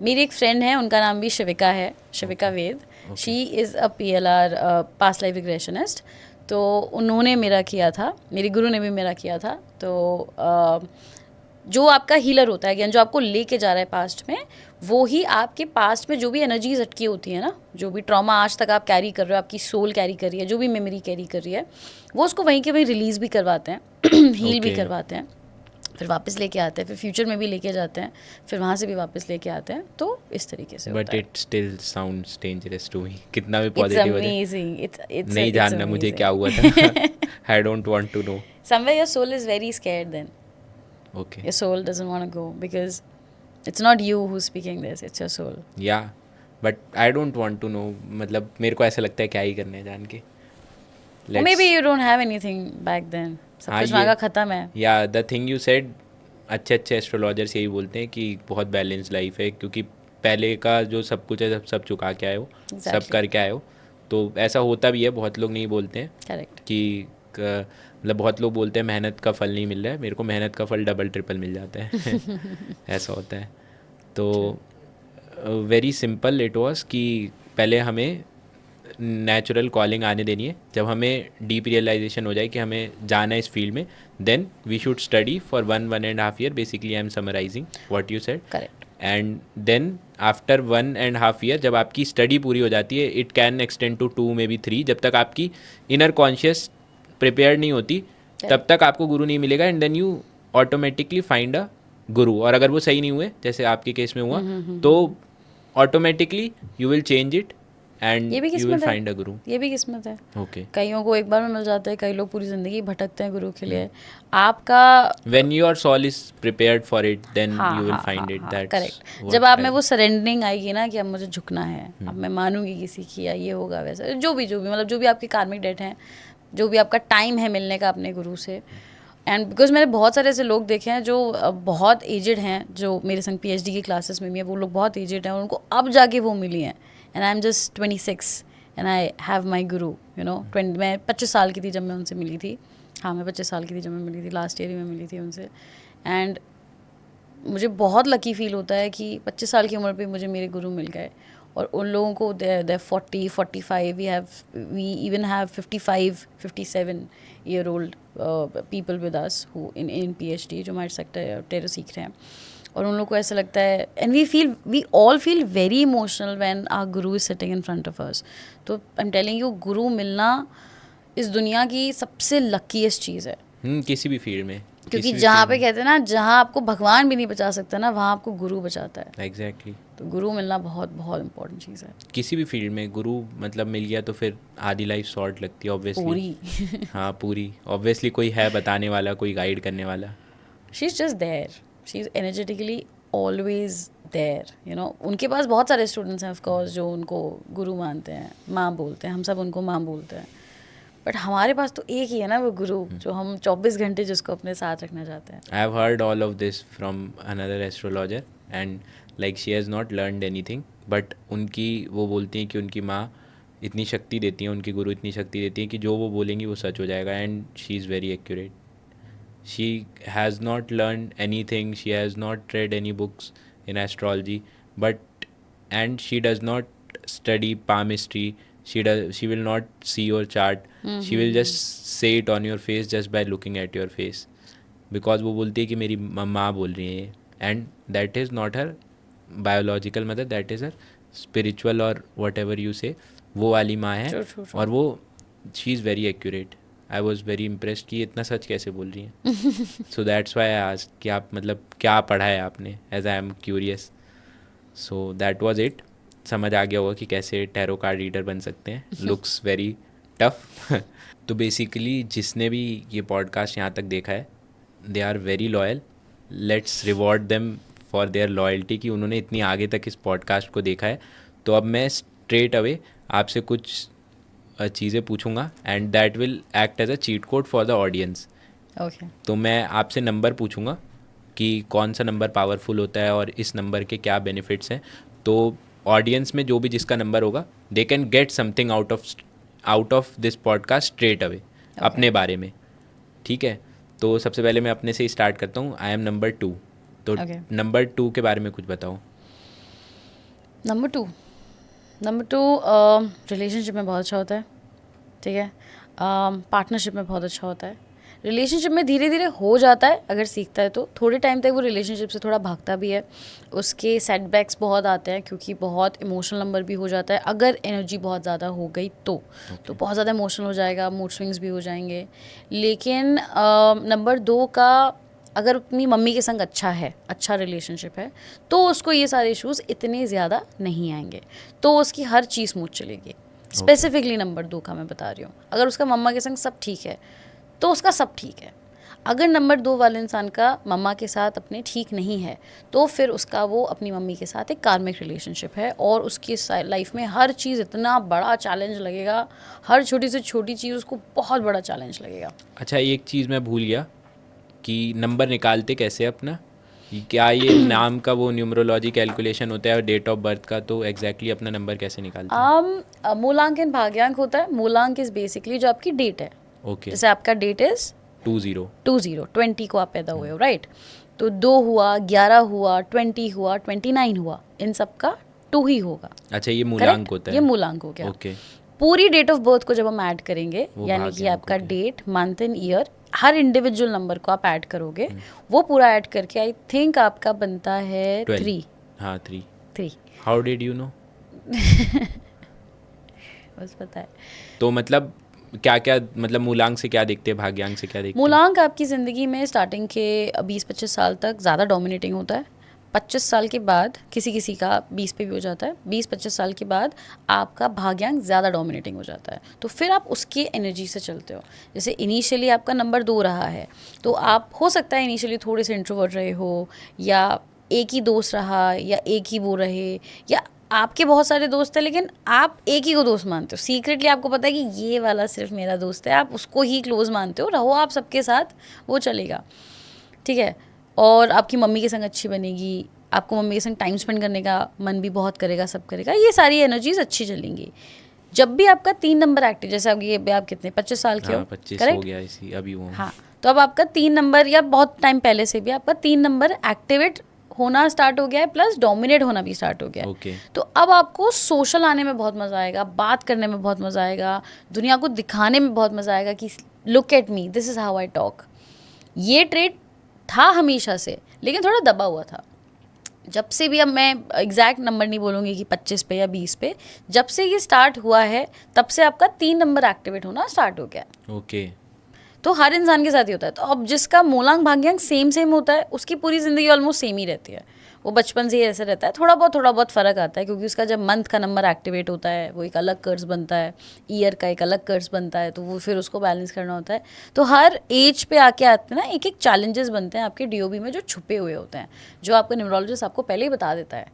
मेरी एक फ्रेंड है, उनका नाम भी शिविका है, Shivika Ved. She is a PLR past life regressionist. तो उन्होंने मेरा किया था, मेरे गुरु ने भी मेरा किया था. तो जो आपका हीलर होता है, जो आपको लेके जा रहा है पास्ट में, वो ही आपके पास्ट में जो भी एनर्जीज अटकी होती है ना, जो भी ट्रॉमा आज तक आप कैरी कर रहे हो, आपकी सोल कैरी कर रही है, जो भी मेमोरी कैरी कर रही है, वो उसको वहीं के वहीं रिलीज़ भी करवाते हैं, हील भी Okay. करवाते हैं, फिर वापस लेके आते हैं, फिर फ्यूचर में भी लेके जाते हैं, फिर वहाँ से भी वापस लेके आते हैं. तो इस तरीके से बट होता है. It still sounds dangerous to me. कितना भी It's पॉजिटिव हो जाए, amazing. It's नहीं it's जानना मुझे amazing. क्या हुआ था. I don't want to know. Somewhere your soul is very scared then. Okay, Your soul doesn't want to go because it's not you who's speaking this, it's your soul. या but I don't want to know. मतलब मेरे को ऐसा लगता है क्या ही करना है जान के. Or maybe you don't have anything back then. सब हाँ, कुछ ये- वहाँ का ख़त्म है. या द थिंग यू सेड, अच्छे अच्छे एस्ट्रोलॉजर्स यही बोलते हैं कि बहुत बैलेंस लाइफ है, क्योंकि पहले का जो सब कुछ है सब चुका के आए हो, सब Exactly. करके आए हो. तो ऐसा होता भी है, बहुत लोग नहीं बोलते हैं Correct. कि मतलब बहुत लोग बोलते हैं मेहनत का फल नहीं मिल रहा है. मेरे को मेहनत का फल डबल ट्रिपल मिल जाता है. ऐसा होता है. तो वेरी सिंपल इट वॉज कि पहले हमें नेचुरल कॉलिंग आने देनी है. जब हमें डीप रियलाइजेशन हो जाए कि हमें जाना है इस फील्ड में, then we should study for 1.5 year. Basically I am summarising what you said. Correct. And then after 1.5 year जब आपकी स्टडी पूरी हो जाती है, it can extend to 2 maybe 3. जब तक आपकी इनर कॉन्शियस प्रिपेयर नहीं होती, तब तक आपको गुरु नहीं मिलेगा. And then you automatically find a guru. और अगर वो सही नहीं हुए, जैसे आपके केस में हुआ, तो automatically you will change it and ये भी यू विल किस्मत है. फाइंड अ गुरु. ये भी किस्मत है. ओके, कईयों को एक बार में मिल जाता है, कई लोग पूरी ज़िंदगी भटकते हैं गुरु के लिए. आपका when your soul is prepared for it, then हाँ यू विल हाँ फाइंड हाँ इट. हाँ, दैट्स करेक्ट. जब आप में वो सरेंडरिंग आएगी ना कि अब मुझे झुकना है, अब मैं मानूंगी किसी की, या ये होगा वैसा, जो भी मतलब जो भी आपके कार्मिक डेट हैं, जो भी आपका टाइम है मिलने का अपने गुरु से. एंड बिकॉज मैंने बहुत सारे ऐसे लोग देखे हैं जो बहुत एजड हैं, जो मेरे संग PhD की क्लासेस में भी है, वो लोग बहुत एजड हैं और उनको अब जाके वो मिली हैं. And I am just 26 and I have my Guru, you know. मैं 25 साल की थी जब मैं उनसे मिली थी. हाँ, मैं 25 साल की थी जब मैं मिली थी, लास्ट ईयर ही मैं मिली थी उनसे. एंड मुझे बहुत लकी फील होता है कि 25 साल की उम्र पे मुझे मेरे गुरु मिल गए. और उन लोगों को दे 40, 45, we even have 55, 57-year-old people with us who in PhD जो हमारे सेक्टर टेरो सीख रहे हैं. और उन लोग को ऐसा लगता है, and we all feel very emotional when our guru is sitting in front of us. तो आई एम टेलिंग यू, गुरु मिलना इस दुनिया की सबसे लकीएस्ट चीज़ है. किसी भी फील्ड में, क्योंकि जहाँ पे कहते हैं ना, जहाँ आपको भगवान भी नहीं बचा सकता ना, वहाँ आपको गुरु बचाता है. एग्जैक्टली. तो गुरु मिलना बहुत बहुत इंपॉर्टेंट चीज़ है. किसी भी फील्ड में गुरु मतलब मिल गया तो फिर आधी लाइफ शॉर्ट लगती है ऑब्वियसली. पूरी. हाँ पूरी ऑब्वियसली. कोई है बताने वाला, कोई गाइड करने वाला. She is just there, she is energetically always there. You know, उनके पास बहुत सारे स्टूडेंट्स हैं ऑफ कोर्स जो उनको गुरु मानते हैं, माँ बोलते हैं, हम सब उनको माँ बोलते हैं. बट हमारे पास तो एक ही है ना वो गुरु, जो हम 24 घंटे जिसको अपने साथ रखना चाहते हैं. I have heard all of this from another astrologer and like she has not learned anything. But उनकी वो बोलती हैं कि उनकी माँ इतनी शक्ति देती हैं, उनकी गुरु इतनी शक्ति देती हैं कि जो वो बोलेंगी वो सच हो जाएगा. And she is very accurate. She has not learn anything, she has not red any books in astrology, but and she does not study palmistry. She will not see your chart. She will just say it on your face just by looking at your face, because वो बोलती है कि मेरी माँ बोल रही है. and that is not her biological mother, that is her spiritual or whatever you say, वो वाली माँ है. True. और वो she is very accurate. I was very impressed कि इतना सच कैसे बोल रही हैं. So that's why I asked कि आप मतलब क्या पढ़ा है आपने, as I am curious. So that was it. समझ आ गया होगा कि कैसे टैरो कार्ड रीडर बन सकते हैं. Looks very tough. तो बेसिकली जिसने भी ये पॉडकास्ट यहाँ तक देखा है, they are very loyal. Let's reward them for their loyalty कि उन्होंने इतनी आगे तक इस पॉडकास्ट को देखा है. तो अब मैं स्ट्रेट अवे आपसे कुछ चीज़ें पूछूंगा and that will act as a cheat code for the audience. Okay. तो मैं आपसे नंबर पूछूंगा कि कौन सा नंबर पावरफुल होता है और इस नंबर के क्या बेनिफिट्स हैं. तो ऑडियंस में जो भी जिसका नंबर होगा, they can get something out of this podcast straight away अपने बारे में. ठीक है. तो सबसे पहले मैं अपने से ही स्टार्ट करता हूँ. आई एम नंबर 2. तो नंबर 2 के बारे में कुछ बताओ. नंबर टू रिलेशनशिप में बहुत अच्छा होता है. ठीक है. पार्टनरशिप में बहुत अच्छा होता है. रिलेशनशिप में धीरे धीरे हो जाता है अगर सीखता है तो. थोड़े टाइम तक वो रिलेशनशिप से थोड़ा भागता भी है. उसके सेटबैक्स बहुत आते हैं क्योंकि बहुत इमोशनल नंबर भी हो जाता है. अगर एनर्जी बहुत ज़्यादा हो गई तो बहुत ज़्यादा इमोशनल हो जाएगा, मूड स्विंग्स भी हो जाएंगे. लेकिन नंबर 2 का अगर अपनी मम्मी के संग अच्छा रिलेशनशिप है तो उसको ये सारे इश्यूज़ इतने ज़्यादा नहीं आएंगे. तो उसकी हर चीज़ स्मूथ चलेगी. स्पेसिफिकली नंबर 2 का मैं बता रही हूँ. अगर उसका मम्मा के संग सब ठीक है तो उसका सब ठीक है. अगर नंबर 2 वाले इंसान का मम्मा के साथ अपने ठीक नहीं है तो फिर उसका वो अपनी मम्मी के साथ एक कार्मिक रिलेशनशिप है और उसकी लाइफ में हर चीज़ इतना बड़ा चैलेंज लगेगा. हर छोटी से छोटी चीज़ उसको बहुत बड़ा चैलेंज लगेगा. अच्छा, एक चीज़ मैं भूल गया कि नंबर निकालते कैसे अपना. क्या ये नाम का वो न्यूमरोलॉजी कैलकुलेशन होता है और डेट ऑफ बर्थ का, तो एग्जैक्टली अपना नंबर कैसे निकालते हैं? मूलांक एंड भाग्यांक होता है. मूलांक इज बेसिकली जो आपकी डेट है. ओके. जैसे आपका डेट इज 20 को आप पैदा हुए हो, राइट. तो 2 हुआ, 11 हुआ, 20 हुआ, 29 हुआ, इन सब का 2 ही होगा. अच्छा, ये मूलांक होता है. ये मूलांक हो गया. ओके. पूरी डेट ऑफ बर्थ को जब हम ऐड करेंगे, यानी कि आपका डेट, मंथ एंड ईयर, हर इंडिविजुअल नंबर को आप ऐड करोगे, वो पूरा ऐड करके आई थिंक आपका बनता है 3. हाँ, 3. How did you know? बस पता है. तो मतलब क्या क्या, मतलब मूलांक से क्या देखते हैं, भाग्यांक से क्या देखते हैं? मूलांक आपकी ज़िंदगी में स्टार्टिंग के 20-25 साल तक ज़्यादा डोमिनेटिंग होता है. 25 साल के बाद किसी का 20 पे भी हो जाता है. 20-25 साल के बाद आपका भाग्यांक ज़्यादा डोमिनेटिंग हो जाता है. तो फिर आप उसकी एनर्जी से चलते हो. जैसे इनिशियली आपका नंबर 2 रहा है तो आप हो सकता है इनिशियली थोड़े से इंट्रोवर्ट रहे हो, या एक ही दोस्त रहा, या एक ही वो रहे, या आपके बहुत सारे दोस्त हैं लेकिन आप एक ही को दोस्त मानते हो. सीक्रेटली आपको पता है कि ये वाला सिर्फ मेरा दोस्त है, आप उसको ही क्लोज मानते हो. रहो आप सबके साथ, वो चलेगा. ठीक है. और आपकी मम्मी के संग अच्छी बनेगी, आपको मम्मी के संग टाइम स्पेंड करने का मन भी बहुत करेगा, सब करेगा. ये सारी एनर्जीज अच्छी चलेंगी. जब भी आपका 3 नंबर एक्टिव, जैसे आप कितने 25 साल के हो, 25 हो गया इसी अभी वो. हाँ, तो अब आपका 3 नंबर, या बहुत टाइम पहले से भी आपका 3 नंबर एक्टिवेट होना स्टार्ट हो गया है, प्लस डोमिनेट होना भी स्टार्ट हो गया है. Okay. तो अब आपको सोशल आने में बहुत मज़ा आएगा, बात करने में बहुत मज़ा आएगा, दुनिया को दिखाने में बहुत मज़ा आएगा कि look at me, this is how I talk. ये ट्रेट था हमेशा से, लेकिन थोड़ा दबा हुआ था. जब से भी, अब मैं एग्जैक्ट नंबर नहीं बोलूँगी कि 25 पे या 20 पे, जब से ये स्टार्ट हुआ है तब से आपका 3 नंबर एक्टिवेट होना स्टार्ट हो गया है। ओके। तो हर इंसान के साथ ही होता है। तो अब जिसका मूलांक भाग्यांक सेम होता है उसकी पूरी ज़िंदगी ऑलमोस्ट सेम ही रहती है, वो बचपन से ही ऐसे रहता है। थोड़ा बहुत फ़र्क आता है क्योंकि उसका जब मंथ का नंबर एक्टिवेट होता है वो एक अलग कर्स बनता है, ईयर का एक अलग कर्स बनता है, तो वो फिर उसको बैलेंस करना होता है। तो हर एज पे आके आते हैं ना एक एक चैलेंजेस बनते हैं आपके डीओबी में जो छुपे हुए होते हैं, जो आपका न्यूमरोलॉजिस्ट आपको पहले ही बता देता है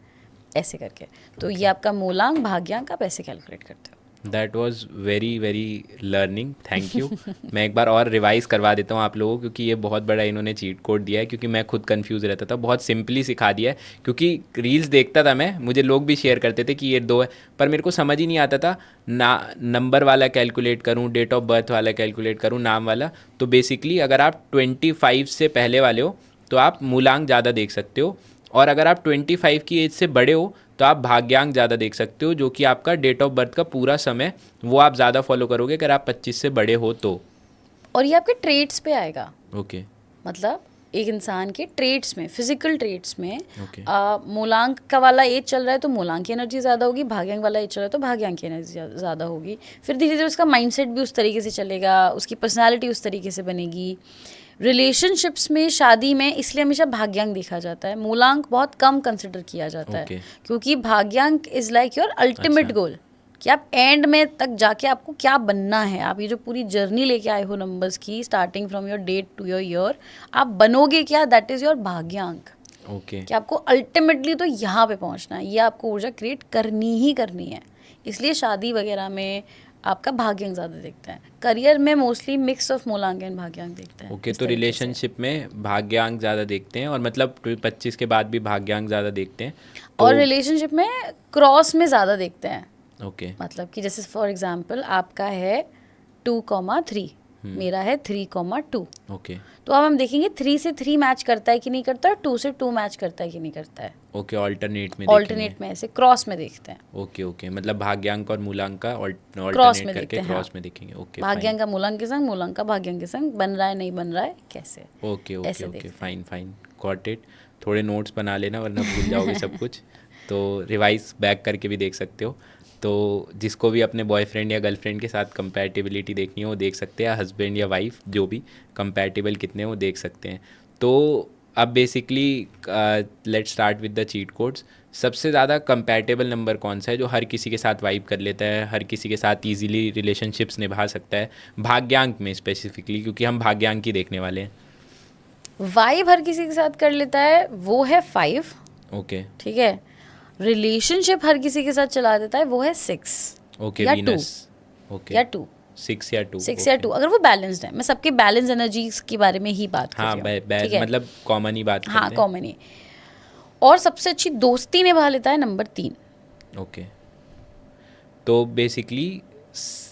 ऐसे करके। तो ये आपका मूलांक भाग्यांक आप ऐसे कैलकुलेट करते हो। That was very very learning, thank you. मैं एक बार और रिवाइज करवा देता हूँ आप लोगों को, क्योंकि ये बहुत बड़ा इन्होंने चीट कोड दिया है, क्योंकि मैं खुद कंफ्यूज रहता था। बहुत सिंपली सिखा दिया है, क्योंकि रील्स देखता था मैं, मुझे लोग भी शेयर करते थे कि ये 2 है, पर मेरे को समझ ही नहीं आता था ना नंबर वाला कैलकुलेट करूँ, डेट ऑफ बर्थ वाला कैलकुलेट करूँ, नाम वाला। तो बेसिकली अगर आप 25 से पहले वाले हो तो आप मूलांक ज़्यादा देख सकते हो, और अगर आप 25 की एज से बड़े हो तो आप भाग्यांक ज़्यादा देख सकते हो, जो कि आपका डेट ऑफ बर्थ का पूरा समय वो आप ज़्यादा फॉलो करोगे अगर आप 25 से बड़े हो तो। और ये आपके ट्रेड्स पे आएगा। ओके। मतलब एक इंसान के ट्रेड्स में, फिजिकल ट्रेड्स में ओके। मूलांक का वाला एज चल रहा है तो मूलांक की एनर्जी ज़्यादा होगी, भाग्यांक वाला एज चल रहा है तो भाग्यांक की एनर्जी ज़्यादा होगी। फिर धीरे धीरे उसका माइंडसेट भी उस तरीके से चलेगा, उसकी पर्सनालिटी उस तरीके से बनेगी। रिलेशनशिप्स में, शादी में इसलिए हमेशा भाग्यांक देखा जाता है, मूलांक बहुत कम कंसिडर किया जाता Okay. है, क्योंकि भाग्यांक is like your ultimate goal, कि आप एंड में तक जाके आपको क्या बनना है। आप ये जो पूरी जर्नी लेके आए हो नंबर्स की, starting from your date to your year, आप बनोगे क्या, दैट इज़ योर भाग्यांक। ओके। कि आपको अल्टीमेटली तो यहाँ पे पहुँचना है, ये आपको ऊर्जा क्रिएट करनी ही करनी है। इसलिए शादी वगैरह में आपका भाग्यांक ज़्यादा देखते हैं, करियर में मोस्टली मिक्स ऑफ मूलांक एंड भाग्यांक देखते हैं। ओके, इस तो तरीके से। रिलेशनशिप में भाग्यांक ज़्यादा देखते हैं, और मतलब 25 के बाद भी भाग्यांक ज़्यादा देखते हैं तो। और रिलेशनशिप में क्रॉस में ज़्यादा देखते हैं। ओके। मतलब कि जैसे फॉर एग्जांपल आपका है 2,3, मेरा है 3,2, ओके। तो अब हम देखेंगे 3 से 3 मैच करता है कि नहीं करता, और 2 से 2 मैच करता है कि नहीं करता है। ओके, ऑल्टरनेट में ऑल्टरनेट में, ऐसे क्रॉस में देखते हैं। ओके। ओके, मतलब भाग्यांक और मूलांक का क्रॉस ऑल्टरनेट में करके देखते हैं, क्रॉस हाँ। में देखेंगे। ओके, भाग्यांक का मूलांक के संग, मूलांक का भाग्यांक के संग, बन रहा है नहीं बन रहा है कैसे, ओके। ओके। ऐसे ओके, देखते हैं। Fine fine, got it. थोड़े नोट्स बना लेना वरना भूल जाओगे सब कुछ, तो रिवाइज बैक करके भी देख सकते हो। तो जिसको भी अपने बॉयफ्रेंड या गर्लफ्रेंड के साथ कंपैटिबिलिटी देखनी है वो देख सकते हैं, हस्बैंड या वाइफ जो भी कंपैटिबल कितने हैं वो देख सकते हैं। तो अब basically let's start with the cheat codes. सबसे ज़्यादा कंपैटिबल नंबर कौन सा है जो हर किसी के साथ वाइब कर लेता है, हर किसी के साथ इजीली रिलेशनशिप्स निभा सकता है, भाग्यांक में स्पेसिफिकली, क्योंकि हम भाग्यांक ही देखने वाले हैं। वाइब हर किसी के साथ कर लेता है, वो है 5। ओके। ठीक है। रिलेशनशिप हर किसी के साथ चला देता है, वो है 6 ओके, या वीनस। 2 ओके, या 2, 6 या 2, 6 या 2, अगर वो बैलेंस्ड है। मैं सबके बैलेंस एनर्जीज के बारे में ही बात कर हाँ, रही हूँ, ठीक है? मतलब कॉमन ही बात हाँ, करते हैं। कॉमन ही। और सबसे अच्छी दोस्ती निभा लेता है नंबर 3। ओके, तो बेसिकली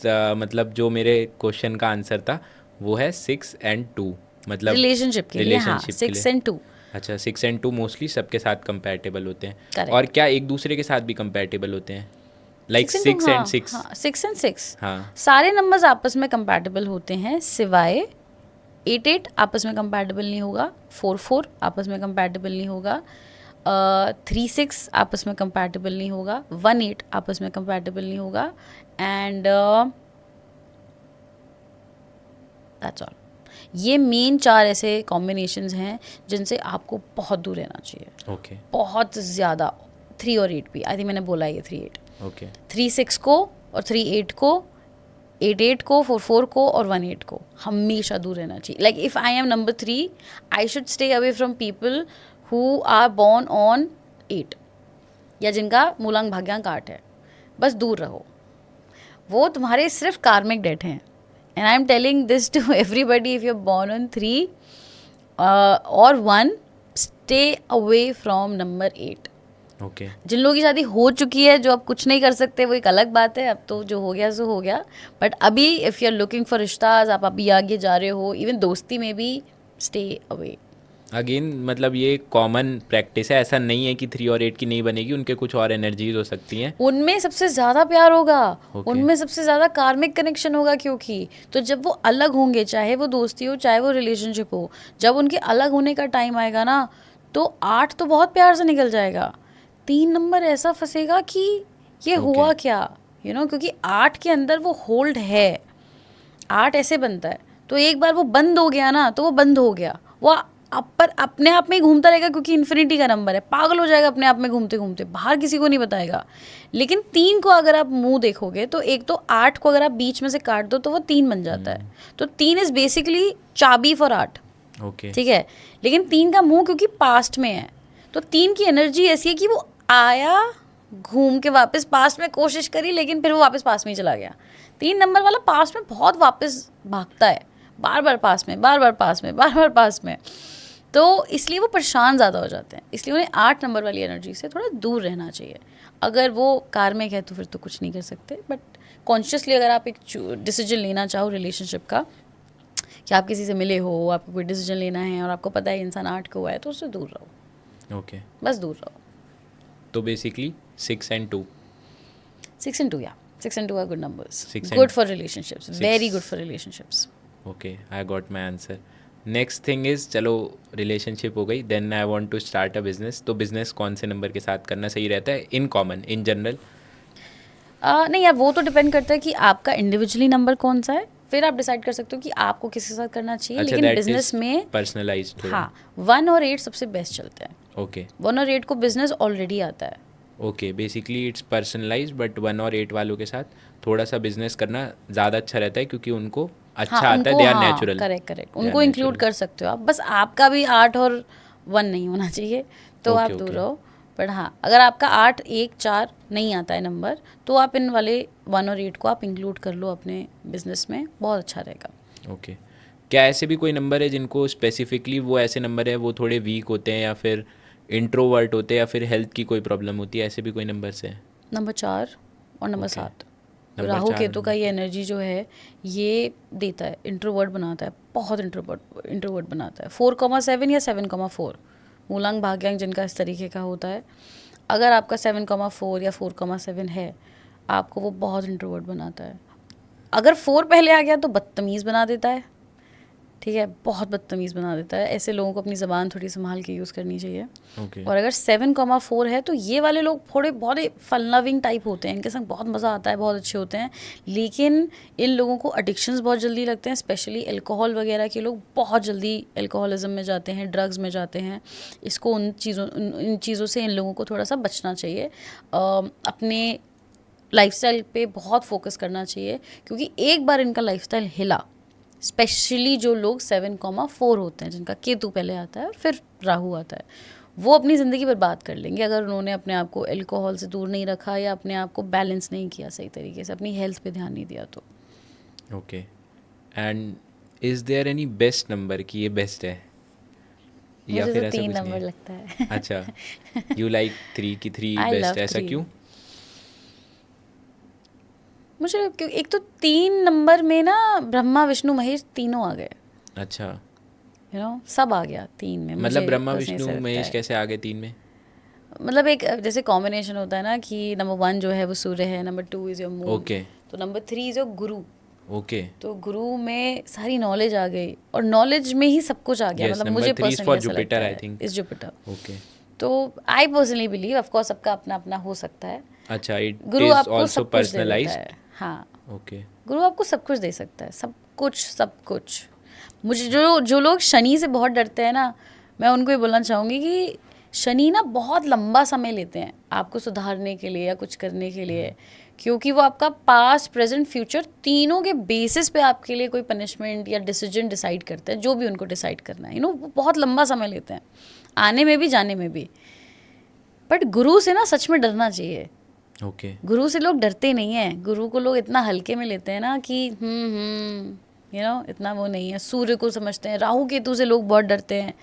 मतलब जो मेरे क्वेश्चन का आंसर था वो है 6 and 2, मतलब रिलेशनशिप के लिए, हाँ, relationship के 6 लिए। and 2। अच्छा, 6 and 2 मोस्टली सबके साथ कंपैटिबल होते हैं। Correct। और क्या एक दूसरे के साथ भी कंपैटिबल होते हैं, लाइक 6 and 6? हाँ, 6 and 6 हाँ। सारे नंबर्स आपस में कंपैटिबल होते हैं, सिवाय 8 आपस में कंपैटिबल नहीं होगा, 4 आपस में कंपैटिबल नहीं होगा, 3 आपस में कंपैटिबल नहीं होगा, 1 आपस में कंपैटिबल नहीं होगा, एंड दैट्स ऑल। ये मेन 4 ऐसे कॉम्बिनेशंस हैं जिनसे आपको बहुत दूर रहना चाहिए, ओके। बहुत ज़्यादा। 3 और 8 भी, आई थिंक मैंने बोला ये 3 8, ओके। 3 6 को और 3 8 को, 8 8 को, 4 4 को और 1 8 को हमेशा दूर रहना चाहिए। Like if I am number 3, I should stay away from people who are born on 8 या जिनका मूलांक भाग्यांक 8 है, बस दूर रहो। वो तुम्हारे सिर्फ कार्मिक डेट हैं। And I am telling this to everybody, if you are born on 3 और 1, stay away from number 8। Okay. जिन लोगों की शादी हो चुकी है, जो अब कुछ नहीं कर सकते, वो एक अलग बात है। अब तो जो हो गया सो हो गया, बट अभी if you are looking for रिश्ताज, आप अभी आगे जा रहे हो, इवन दोस्ती में भी स्टे अवे। अगेन मतलब ये कॉमन प्रैक्टिस है, ऐसा नहीं है कि 3 और 8 की नहीं बनेगी, उनके कुछ और एनर्जीज हो सकती हैं। उनमें सबसे ज़्यादा प्यार होगा, Okay। उनमें सबसे ज़्यादा कार्मिक कनेक्शन होगा, क्योंकि तो जब वो अलग होंगे, चाहे वो दोस्ती हो चाहे वो रिलेशनशिप हो, जब उनके अलग होने का टाइम आएगा ना, तो 8 तो बहुत प्यार से निकल जाएगा, 3 नंबर ऐसा फंसेगा कि ये हुआ क्या, क्योंकि 8 के अंदर वो होल्ड है। 8 ऐसे बनता है, तो एक बार वो बंद हो गया ना, तो वो बंद हो गया, वो पर अपने आप में ही घूमता रहेगा, क्योंकि इन्फिनिटी का नंबर है, पागल हो जाएगा अपने आप में घूमते घूमते, बाहर किसी को नहीं बताएगा। लेकिन 3 को अगर आप मुंह देखोगे तो एक तो 8 को अगर आप बीच में से काट दो तो वो 3 बन जाता है। तो 3 इज बेसिकली चाबी फॉर 8। ओके, ठीक है, लेकिन 3 का मुंह क्योंकि पास्ट में है, तो 3 की एनर्जी ऐसी है कि वो आया, घूम के वापस पास्ट में कोशिश करी, लेकिन फिर वो वापस पास में ही चला गया। 3 नंबर वाला पास्ट में बहुत वापस भागता है, बार बार पास में, बार बार पास में, बार बार पास में, तो इसलिए वो परेशान ज़्यादा हो जाते हैं। इसलिए उन्हें 8 नंबर वाली एनर्जी से थोड़ा दूर रहना चाहिए। अगर वो कार्मिक है तो फिर तो कुछ नहीं कर सकते, बट कॉन्शियसली अगर आप एक डिसीजन लेना चाहो रिलेशनशिप का, कि आप किसी से मिले हो, आपको कोई डिसीजन लेना है और आपको पता है इंसान 8 को हुआ है, तो उससे दूर रहो। ओके, बस दूर रहो। तो basically 6 and 2। 6 and 2, yeah. 6 and 2 are good numbers. 6 Good and for relationships. Very good for relationships. Okay, I got my answer. Next thing is, चलो रिलेशनशिप हो गई, then I want to start a business. तो business कौन से number के साथ करना सही रहता है इन कॉमन, इन जनरल? नहीं यार, वो तो डिपेंड करता है कि आपका इंडिविजुअली नंबर कौन सा है, फिर आप डिसाइड कर सकते हो कि आपको किसके साथ करना चाहिए। अच्छा, लेकिन that बिजनेस is में personalized। हाँ, 1 और 8 सबसे बेस्ट चलते हैं। ओके 1 और 8 को बिजनेस ऑलरेडी आता है। Okay, basically it's personalize, but 1 और 8 वालों के साथ थोड़ा सा बिजनेस करना ज़्यादा अच्छा रहता है, क्योंकि उनको अच्छा आता है, दे आर नेचुरल। करेक्ट, उनको इंक्लूड कर सकते हो आप, बस आपका भी 8 और 1 नहीं होना चाहिए, तो Okay, आप दूर okay. रहो। पर हाँ, अगर आपका 8, 1, 4 नहीं आता है नंबर, तो आप इन वाले 1 और 8 को आप इंक्लूड कर लो अपने बिजनेस में, बहुत अच्छा रहेगा। ओके, क्या ऐसे भी कोई नंबर है जिनको स्पेसिफिकली वो ऐसे नंबर है वो थोड़े वीक होते हैं, या फिर इंट्रोवर्ट होते हैं, या फिर हेल्थ की कोई प्रॉब्लम होती है, ऐसे भी कोई नंबर से? नंबर 4 और number Okay. 7, number Rahu 4 Ketu का ये एनर्जी जो है, ये देता है, इंट्रोवर्ट बनाता है, बहुत इंट्रोवर्ट बनाता है। 4,7 या 7,4 मूलांक भाग्यांक जिनका इस तरीके का होता है, अगर आपका 7,4 या 4,7 है, आपको वो बहुत इंट्रोवर्ट बनाता है। अगर 4 पहले आ गया तो बदतमीज़ बना देता है, ठीक है, बहुत बदतमीज़ बना देता है। ऐसे लोगों को अपनी ज़बान थोड़ी संभाल के यूज़ करनी चाहिए। ओके, और अगर 7,4 है तो ये वाले लोग थोड़े बहुत फन लविंग टाइप होते हैं, इनके संग बहुत मज़ा आता है, बहुत अच्छे होते हैं, लेकिन इन लोगों को एडिक्शंस बहुत जल्दी लगते हैं, स्पेशली अल्कोहल वगैरह के लोग बहुत जल्दी अल्कोहलिज्म में जाते हैं, ड्रग्स में जाते हैं। इसको इन चीज़ों से इन लोगों को थोड़ा सा बचना चाहिए। अपने लाइफस्टाइल पे बहुत फोकस करना चाहिए, क्योंकि एक बार इनका लाइफस्टाइल हिला, स्पेशली जो लोग 7,4 होते हैं, जिनका केतु पहले आता है और फिर राहु आता है, वो अपनी ज़िंदगी बर्बाद कर लेंगे अगर उन्होंने अपने आप को अल्कोहल से दूर नहीं रखा, या अपने आप को बैलेंस नहीं किया सही तरीके से, अपनी हेल्थ पे ध्यान नहीं दिया तो। Okay, and is there any best number कि ये बेस्ट है, या मुझे फिर तो ऐसा 3 कुछ नहीं नंबर है? लगता है। अच्छा, यू लाइक 3 की 3 I बेस्ट, love ऐसा 3. क्यों? मुझे एक तो 3 नंबर में ना ब्रह्मा विष्णु महेश तीनों आ गए, अच्छा, सब आ गया 3 में। मतलब मुझे ब्रह्मा बस ऐसे विष्णु लगता महेश है। कैसे आ गए 3 में? मतलब एक जैसे कॉम्बिनेशन होता है ना, कि नंबर 1 जो है वो सूर्य है, number 2 is your moon, okay तो number 3 is your Guru. Okay, तो गुरु में सारी नॉलेज आ गई, और नॉलेज में ही सब कुछ आ गया। Yes, मतलब number मुझे 3 is पर्सनली for ऐसा Jupiter, लगता I है, think. Is Jupiter. ओके, तो I personally believe, of course सबका अपना अपना हो सकता है, अच्छा, इट गुरु इज आपको आल्सो सब कुछ दे देता पर्सनलाइज्ड। है। हाँ, ओके, गुरु आपको सब कुछ दे सकता है, सब कुछ। मुझे जो लोग शनि से बहुत डरते हैं ना, मैं उनको ये बोलना चाहूँगी कि शनि ना बहुत लंबा समय लेते हैं आपको सुधारने के लिए या कुछ करने के लिए, क्योंकि वो आपका पास्ट प्रेजेंट फ्यूचर तीनों के बेसिस पे आपके लिए कोई पनिशमेंट या डिसीजन डिसाइड करते हैं, जो भी उनको डिसाइड करना है। वो बहुत लंबा समय लेते हैं, आने में भी जाने में भी। बट गुरु से ना सच में डरना चाहिए। ओके, गुरु से लोग डरते नहीं हैं, गुरु को लोग इतना हल्के में लेते हैं ना कि इतना वो नहीं है। सूर्य को समझते हैं, राहु केतु से लोग बहुत डरते हैं।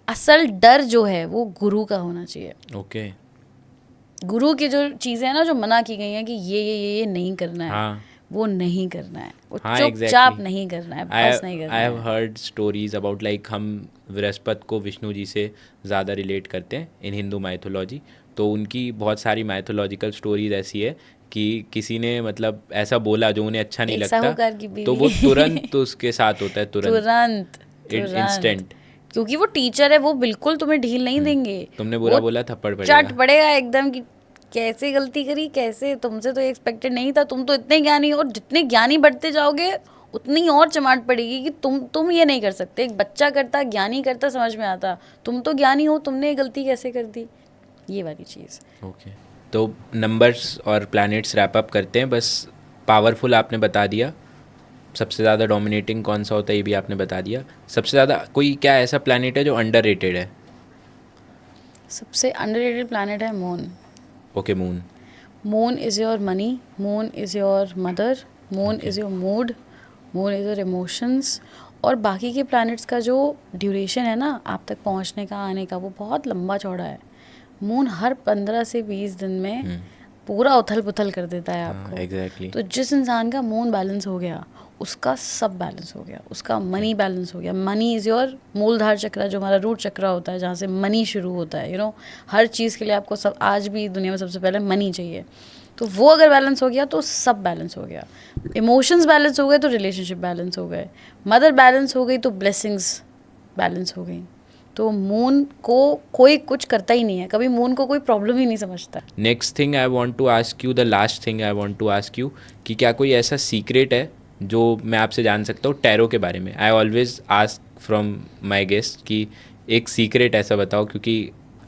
असल डर जो है वो गुरु का होना चाहिए। ओके, गुरु की जो चीज़ें हैं ना, जो मना की गई हैं कि ये नहीं करना है, हाँ वो नहीं करना है, वो हाँ, चुपचाप exactly. नहीं करना है, बस नहीं करना आई हैव है। हर्ड स्टोरीज अबाउट, लाइक हम बृहस्पति को विष्णु जी से ज़्यादा रिलेट करते हैं इन हिंदू माइथोलॉजी, तो उनकी बहुत सारी माइथोलॉजिकल स्टोरीज ऐसी है कि किसी ने मतलब ऐसा बोला जो उन्हें अच्छा नहीं एक लगता, साहूकार की तो वो बीवी। तुरंत तो उसके साथ होता है, तुरंत तुरंत इंस्टेंट। क्योंकि वो टीचर है, वो बिल्कुल तुम्हें ढील नहीं देंगे। तुमने बुरा वो बोला थप्पड़ पड़ेगा। चट पड़ेगा एकदम कि कैसे गलती करी, कैसे, तुमसे तो एक्सपेक्टेड नहीं था, तुम तो इतने ज्ञानी हो। और जितने ज्ञानी बढ़ते जाओगे उतनी और चमाट पड़ेगी कि तुम ये नहीं कर सकते। एक बच्चा करता, ज्ञानी करता, समझ में आता, तुम तो ज्ञानी हो, तुमने ये गलती कैसे कर दी, ये वाली चीज़। ओके, तो नंबर्स और प्लैनेट्स रैप अप करते हैं। बस पावरफुल आपने बता दिया, सबसे ज़्यादा डोमिनेटिंग कौन सा होता है ये भी आपने बता दिया। सबसे ज़्यादा कोई क्या ऐसा प्लैनेट है जो अंडररेटेड है? सबसे अंडररेटेड प्लैनेट है moon. Okay, moon. Moon is your money, moon is your mother, moon is your mood, moon is your emotions. और बाकी के प्लैनेट्स का जो ड्यूरेशन है ना आप तक पहुंचने का, आने का, वो बहुत लंबा चौड़ा है। मून हर 15 से 20 दिन में पूरा उथल पुथल कर देता है आपको। एग्जैक्टली। तो जिस इंसान का मून बैलेंस हो गया उसका सब बैलेंस हो गया, उसका मनी बैलेंस हो गया। मनी इज़ योर मूलधार चक्र, जो हमारा रूट चक्र होता है, जहाँ से मनी शुरू होता है। हर चीज़ के लिए आपको सब, आज भी दुनिया में सबसे पहले मनी चाहिए। तो वो अगर बैलेंस हो गया तो सब बैलेंस हो गया। इमोशंस बैलेंस हो गए तो रिलेशनशिप बैलेंस हो गए, मदर बैलेंस हो गई तो ब्लेसिंग्स बैलेंस हो गई। तो मून को कोई कुछ करता ही नहीं है, कभी मून को कोई प्रॉब्लम ही नहीं समझता। Next thing I want to ask you, the last thing I want to ask you, कि क्या कोई ऐसा सीक्रेट है जो मैं आपसे जान सकता हूँ टैरो के बारे में? I always ask from my guest कि एक सीक्रेट ऐसा बताओ, क्योंकि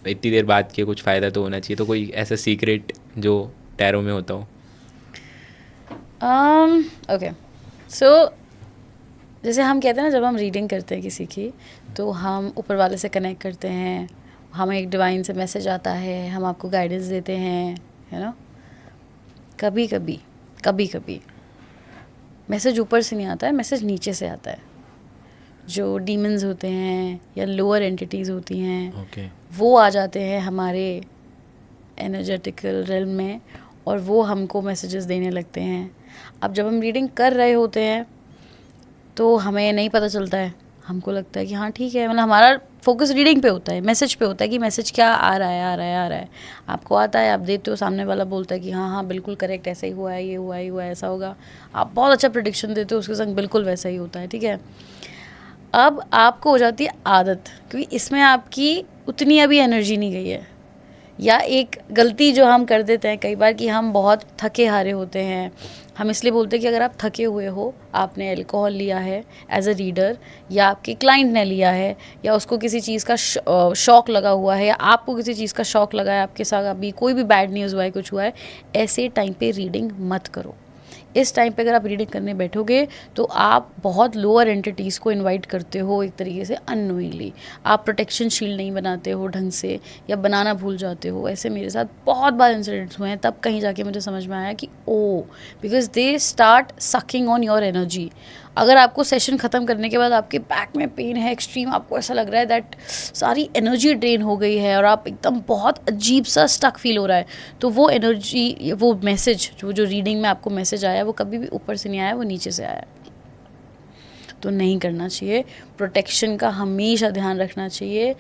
इतनी देर बात किए कुछ फ़ायदा तो होना चाहिए। तो कोई ऐसा सीक्रेट जो टैरो में होता हो। ओके, सो जैसे हम कहते हैं ना, जब हम रीडिंग करते हैं किसी की तो हम ऊपर वाले से कनेक्ट करते हैं, हमें एक डिवाइन से मैसेज आता है, हम आपको गाइडेंस देते हैं, है ना। कभी कभी मैसेज ऊपर से नहीं आता है, मैसेज नीचे से आता है। जो डीमंस होते हैं या लोअर एंटिटीज़ होती हैं, ओके। वो आ जाते हैं हमारे एनर्जेटिकल रेल्म में और वो हमको मैसेजेस देने लगते हैं। अब जब हम रीडिंग कर रहे होते हैं तो हमें नहीं पता चलता है, हमको लगता है कि हाँ ठीक है, मतलब हमारा फोकस रीडिंग पे होता है, मैसेज पे होता है कि मैसेज क्या आ रहा है। आपको आता है, आप देते हो, सामने वाला बोलता है कि हाँ बिल्कुल करेक्ट, ऐसा ही हुआ है, ये हुआ है, ऐसा होगा। आप बहुत अच्छा प्रेडिक्शन देते हो, उसके संग बिल्कुल वैसा ही होता है, ठीक है। अब आपको हो जाती है आदत, क्योंकि इसमें आपकी उतनी अभी एनर्जी नहीं गई है। या एक गलती जो हम कर देते हैं कई बार कि हम बहुत थके हारे होते हैं। हम इसलिए बोलते हैं कि अगर आप थके हुए हो, आपने अल्कोहल लिया है एज अ रीडर, या आपके क्लाइंट ने लिया है, या उसको किसी चीज़ का शौक लगा हुआ है, या आपको किसी चीज़ का शौक लगा है, आपके साथ अभी कोई भी बैड न्यूज़ हुआ है, कुछ हुआ है, ऐसे टाइम पे रीडिंग मत करो। इस टाइम पे अगर आप रीडिंग करने बैठोगे तो आप बहुत लोअर एंटिटीज़ को इनवाइट करते हो एक तरीके से अननोइंगली। आप प्रोटेक्शन शील्ड नहीं बनाते हो ढंग से, या बनाना भूल जाते हो। ऐसे मेरे साथ बहुत बार इंसिडेंट्स हुए हैं, तब कहीं जाके मुझे समझ में आया कि oh, because they start sucking on your energy. अगर आपको सेशन ख़त्म करने के बाद आपके बैक में पेन है एक्सट्रीम, आपको ऐसा लग रहा है दैट सारी एनर्जी ड्रेन हो गई है और आप एकदम बहुत अजीब सा स्टक फील हो रहा है, तो वो एनर्जी, वो मैसेज जो रीडिंग में आपको मैसेज आया, वो कभी भी ऊपर से नहीं आया, वो नीचे से आया। तो नहीं करना चाहिए। प्रोटेक्शन का हमेशा ध्यान रखना चाहिए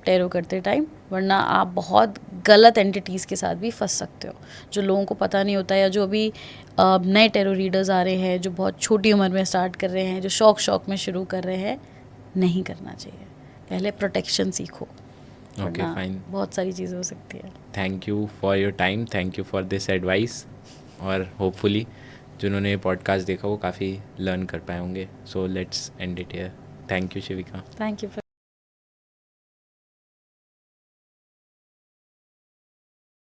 टैरो करते टाइम, वरना आप बहुत गलत एंटिटीज़ के साथ भी फंस सकते हो, जो लोगों को पता नहीं होता है। या जो अभी नए टैरो रीडर्स आ रहे हैं, जो बहुत छोटी उम्र में स्टार्ट कर रहे हैं, जो शौक में शुरू कर रहे हैं, नहीं करना चाहिए। पहले प्रोटेक्शन सीखो, ओके, फाइन। बहुत सारी चीज़ें हो सकती है। Thank you for your time, thank you for this advice, और होपफुली जिन्होंने ये पॉडकास्ट देखा वो काफ़ी लर्न कर पाए होंगे। So let's end it here. Thank you Shivika. Thank you.